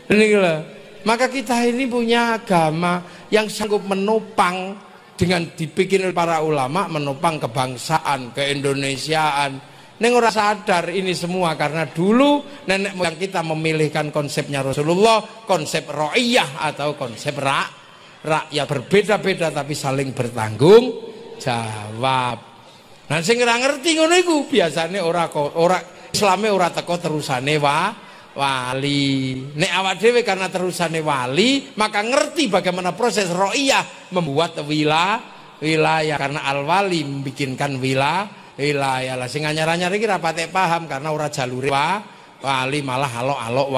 Ini loh. Maka kita ini punya agama yang sanggup menopang dengan dibikin oleh para ulama, menopang kebangsaan, keindonesiaan. Neng ora sadar ini semua karena dulu nenek moyang kita memilihkan konsepnya Rasulullah, konsep ro'iyah atau konsep rakyat, berbeda-beda tapi saling bertanggung jawab. Nah sing ora ngerti ngono iku biasane ora Islame ora teko terusane wali. Nek awak dhewe karena terusane wali, maka ngerti bagaimana proses ro'iyah membuat wilayah karena al-wali membikinkan wilayah. Lah sing anyar-anyar iki ra patek paham karena ora jalure wali, malah alok-alok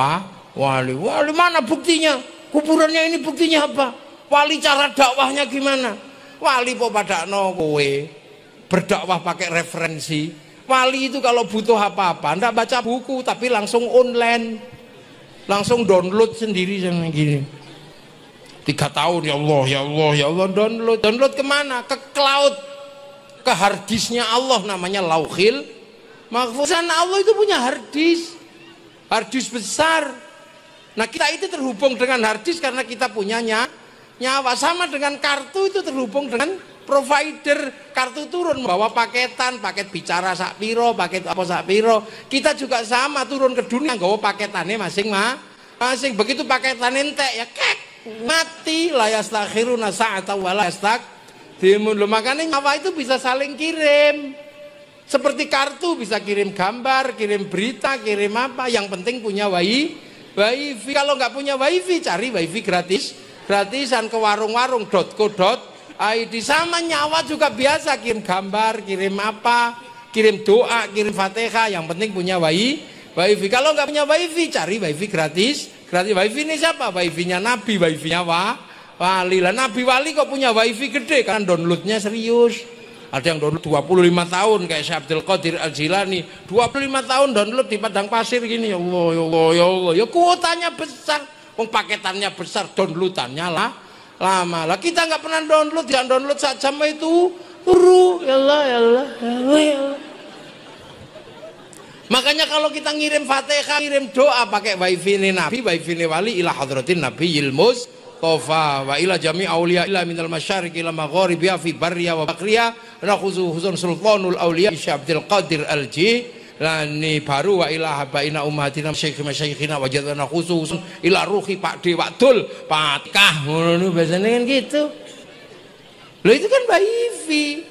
wali. Wali mana buktinya? Kuburannya ini buktinya apa? Wali cara dakwahnya gimana? Wali po padakno kowe berdakwah pakai referensi. Wali itu kalau butuh apa-apa ndak baca buku tapi langsung online, langsung download sendiri sama gini. 3 tahun ya Allah download kemana? Ke cloud, ke harddisknya Allah namanya Lauhil Mahfuz. Allah itu punya harddisk besar. Nah kita itu terhubung dengan harddisk karena kita punya nyawa. Sama dengan kartu itu terhubung dengan provider. Kartu turun bawa paketan, paket bicara sakpiro, paket apa sakpiro. Kita juga sama turun ke dunia nggawa paketannya masing-masing. Begitu paketan entek ya kek mati, la yastakhiruna sa'ata wa la yastaqdimun. Makanya nyawa itu bisa saling kirim. Seperti kartu bisa kirim gambar, kirim berita, kirim apa. Yang penting punya wifi. Kalau nggak punya wifi, cari wifi gratisan ke warung-warung .co.id. Sama nyawa juga biasa, kirim gambar, kirim apa, kirim doa, kirim fatihah. Yang penting punya wifi. Kalau nggak punya wifi, cari wifi gratis. Wifi ini siapa? Wifi-nya Nabi, wifi-nya wali. Lah Nabi wali kok punya wifi gede kan downloadnya serius. Ada yang download 25 tahun kayak Syekh Abdul Qadir Al-Jilani, 25 tahun download di padang pasir gini. Ya Allah. Ya kuotanya besar. Paketannya besar, downloadannya lama. Lah kita nggak pernah download, jangan download saja itu ya Allah. Makanya kalau kita ngirim fatihah, ngirim doa pakai wifi ini Nabi, wifi ini wali, ila hadratin Nabiyil Mustafa wa ila jami' auliya ila minal masyariqi ila magharibi fi barriya wa bakriya nakhususun sultanul auliya Syekh Abdul Qadir Al-Jilani baru wa ila habaina ummatina syekhina wajadana khususun ila ruhi Pak Dewadul Patkah ngono biasanya kan gitu. Loh itu kan wifi.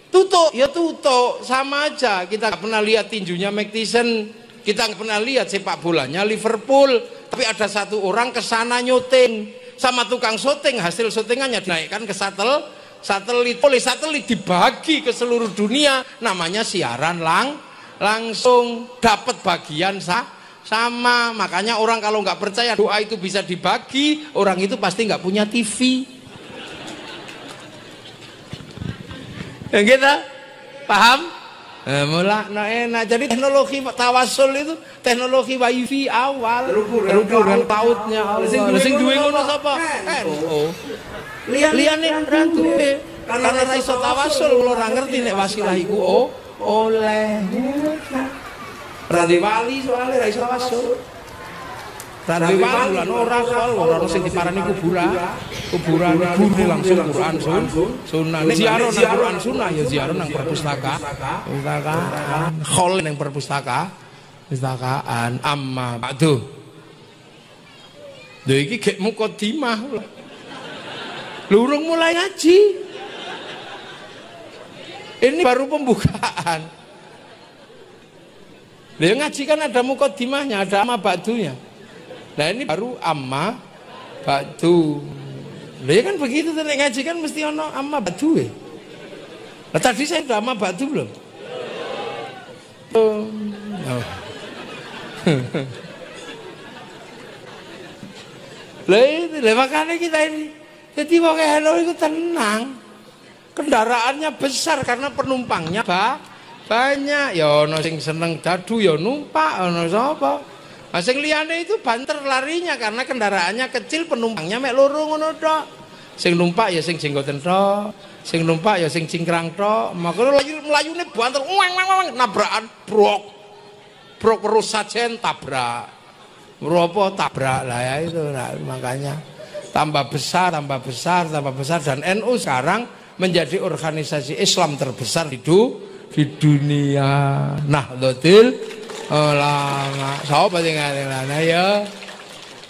Tutup sama aja. Kita nggak pernah lihat tinjunya Mike Tyson, kita nggak pernah lihat sepak bolanya Liverpool, tapi ada satu orang kesana nyuting sama tukang syuting, hasil syutingannya dinaikkan ke satelit. Oleh satelit dibagi ke seluruh dunia, namanya siaran langsung, dapat bagian sama. Makanya orang kalau nggak percaya doa itu bisa dibagi, orang itu pasti nggak punya TV. Yang kita paham? Mulai enak. Jadi teknologi tawasul itu teknologi wifi awal. Terukur pautnya Allah. Sing duwe ngono sapa? Liyane ra duwe. Karena ra iso tawasul kula ora ngerti nek wasilah iku oleh. Ra di wali soalnya ra iso tawasul. Ra di wali lan ora ono sing diparani kuburan guru langsung Quran sunnah. Nek ziarah nang Quran sunnah ya ziarah nang perpustakaan. Khol nang perpustakaan amma ba'du. Lho iki gek mukadimah. Lurung mulai ngaji. Ini baru pembukaan. Lah ngaji kan ada mukaddimahnya, ada amma ba'dunya. Nah ini baru amma ba'du. Lah kan begitu tadi ngaji kan mesti ono amma ba'du. Nah tadi saya udah amma ba'du belum? Oh. Lah makanya kita ini. Jadi wong Hello itu tenang. Kendaraannya besar karena penumpangnya banyak. Ya ono sing seneng dadu ya numpak, ono sapa. Nah sing liyane itu banter larinya karena kendaraannya kecil, penumpangnya mek loro ngono tok. Sing numpak ya sing jenggoten tok, sing numpak ya sing cingkrang tok. Makane mlayune banter nabrakan brok. Brok terus sajen tabrak. Apa tabrak lah ya itu. Nah, makanya tambah besar dan NU sekarang menjadi organisasi Islam terbesar di dunia. Nahdlatul Ulama. Sapa sing ngarana ya?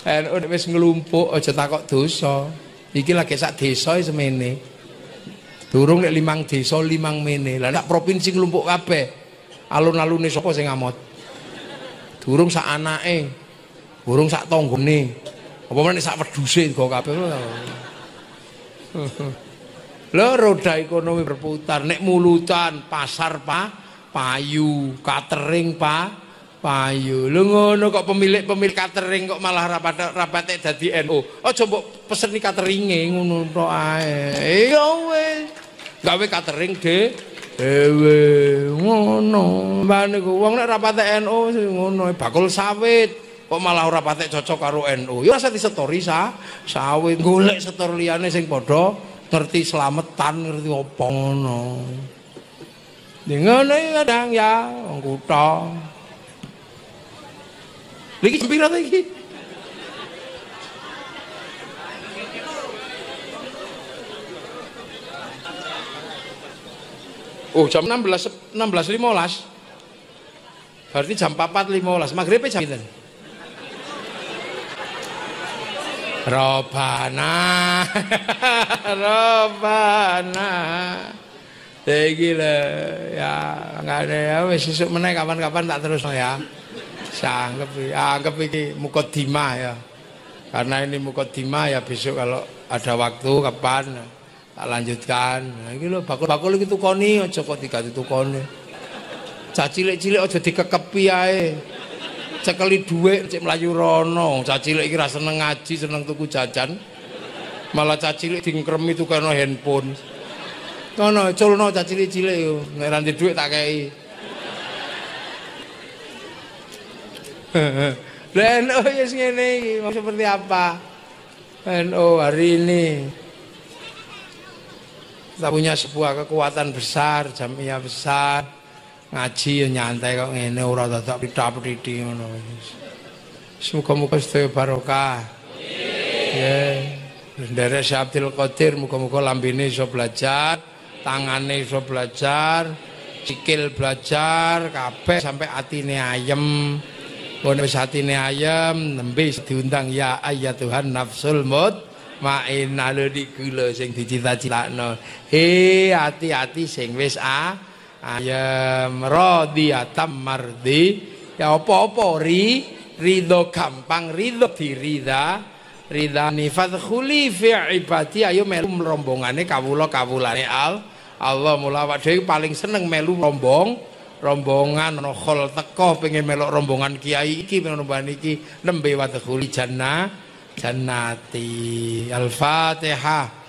NU wis nglumpuk aja takok dosa. Iki lagi sak desa semene. Durung nek 5 desa 5 mene. Lah nek provinsi nglumpuk kabeh. Alun-alune sapa sing ngamot? Durung sak anake. Durung sak tanggane. Apa meneh sak wedhuse kok kabeh. Lho roda ekonomi berputar, nek mulutan pasar payu, catering payu. Lho ngono kok pemilik catering kok malah rapate dadi NU. Aja mbok peseni cateringe ngono tok ae. Ya wis. Gawe catering dhewe ngono. Mbah niku wong nek rapate NU ngono bakul sawit kok malah ora patek cocok karo NU. Ya rasa disetori sawit, golek setor liyane sing padha ngerti slametan, ngerti apa ngono. Ngono kadang ya wong kutha. Iki pira ta iki? Oh, jam 16.15. Berarti jam 4.15. Maghribe jam pinten? Robana. Iki lho ya enggak ada ya wis sesuk meneh kapan-kapan tak terusno ya. Anggap iki mukaddimah ya. Karena ini mukaddimah ya besok kalau ada waktu kapan tak lanjutkan. Nah iki lho bakul-bakul iki tukoni aja kok diganti tukoni. Cah cilik-cilik aja dikekepi ae. Cekeli dhuwit cek mlayu rono. Cah cilik iki ra seneng ngaji, seneng tuku jajan. Malah cah cilik dingkremi tukano handphone. Ngono, culno cah cilik-cilik yo, nek ra ndek dhuwit tak kei. NU wis ngene iki, mau seperti apa? NU hari ini kita punya sebuah kekuatan besar, jamiah besar. Ngaji ya nyantai kok ngene ora dadak pithah-pithih ngono. Muga-muga sedaya barokah. Nggih. Nderek Syekh Abdul Qadir muga-muga lambene iso belajar, tangane iso belajar, sikil belajar, kabeh sampai atine ayem. Wong wis atine ayem, nembe diundang ya ayyatuhan nafsul mutmainnah lho niku lho sing dicita-citakno. Hati-hati sing wis ayam radiyatam mardi ya apa-apa ridho gampang ridho ridhani fadkhuli fi ibadi ayo melu rombongane kawulane Allah mula awake dhewe paling seneng melu rombongan ana khol teko pengen melok rombongan kiai iki pengen rombongan iki nembe wadkhuli jannati al-Fatihah.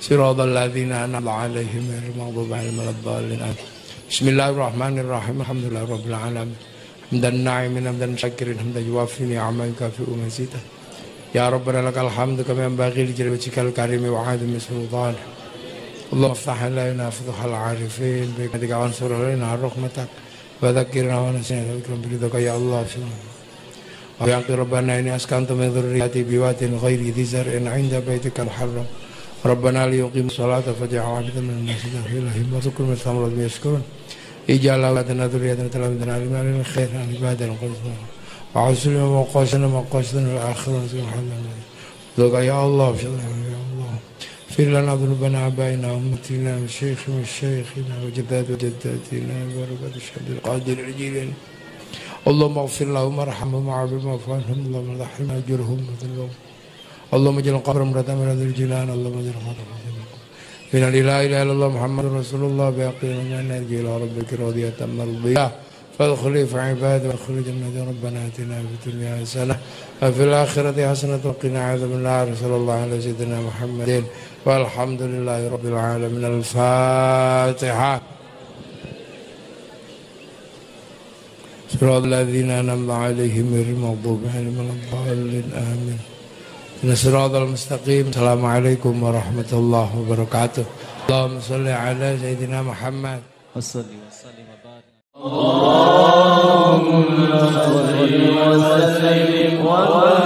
Siratal ladzina an'amta 'alaihim ghairil maghdubi 'alaihim waladdallin. Bismillahirrahmanirrahim. Alhamdulillahirabbil alamin. Hamdan na'imin hamdan syakirin hamdan yuwafi ni'amahu kafi'u mazidah. Ya Rabbana lakal hamdu kama yanbaghi li jalali wajhikal karim wa 'azimi sultan. Allahumma iftah lana futuhal 'arifin bi kadika ansur lana rahmatak wa dzakkirna wa nasina dzikran bi ridha ya Allah subhanahu. Wa ya Rabbana inni askantu min dhurriyyati biwatin ghairi dhi zar'in 'inda baitikal haram. Rabbana liyuqimu sholata faj'al afidatan minan nasi tahilahum warzuqhum min thamarati yashkurun ij'al lana dhurriyyatan tallabatan aliman khairan ibadal qadis wa asrina wa qasana ma qasana al akhirah subhanallah Ya Allah, ya Allah. اغفر لنا ذنوبنا آبائنا وأمتنا وشيخنا وشيخنا وجدات وجداتنا وبركة الشهد القادر الجيلين اللهم اغفر لهم وارحمهم وعافهم واعف عنهم اللهم ارحمهم واجرهم وذلهم اللهم اجعل قبرهم رضا من ذي الجنان اللهم اجعل قبرهم إن لا إله إلا الله محمد رسول الله بيقين من نرجو إلى ربك راضية مرضية فادخلي في عباده وادخلي جنة ربنا آتنا في الدنيا حسنة وفي الآخرة حسنة وقنا عذاب النار صلى الله على سيدنا محمد والحمد لله رب العالمين. الفاتحة. صراط الذين أنعمت عليهم غير المغضوب عليهم ولا الضالين آمين. صراط المستقيم. السلام عليكم ورحمة الله وبركاته. اللهم صل على سيدنا محمد وصلي وسلم وبارك. اللهم صل وسلم وبارك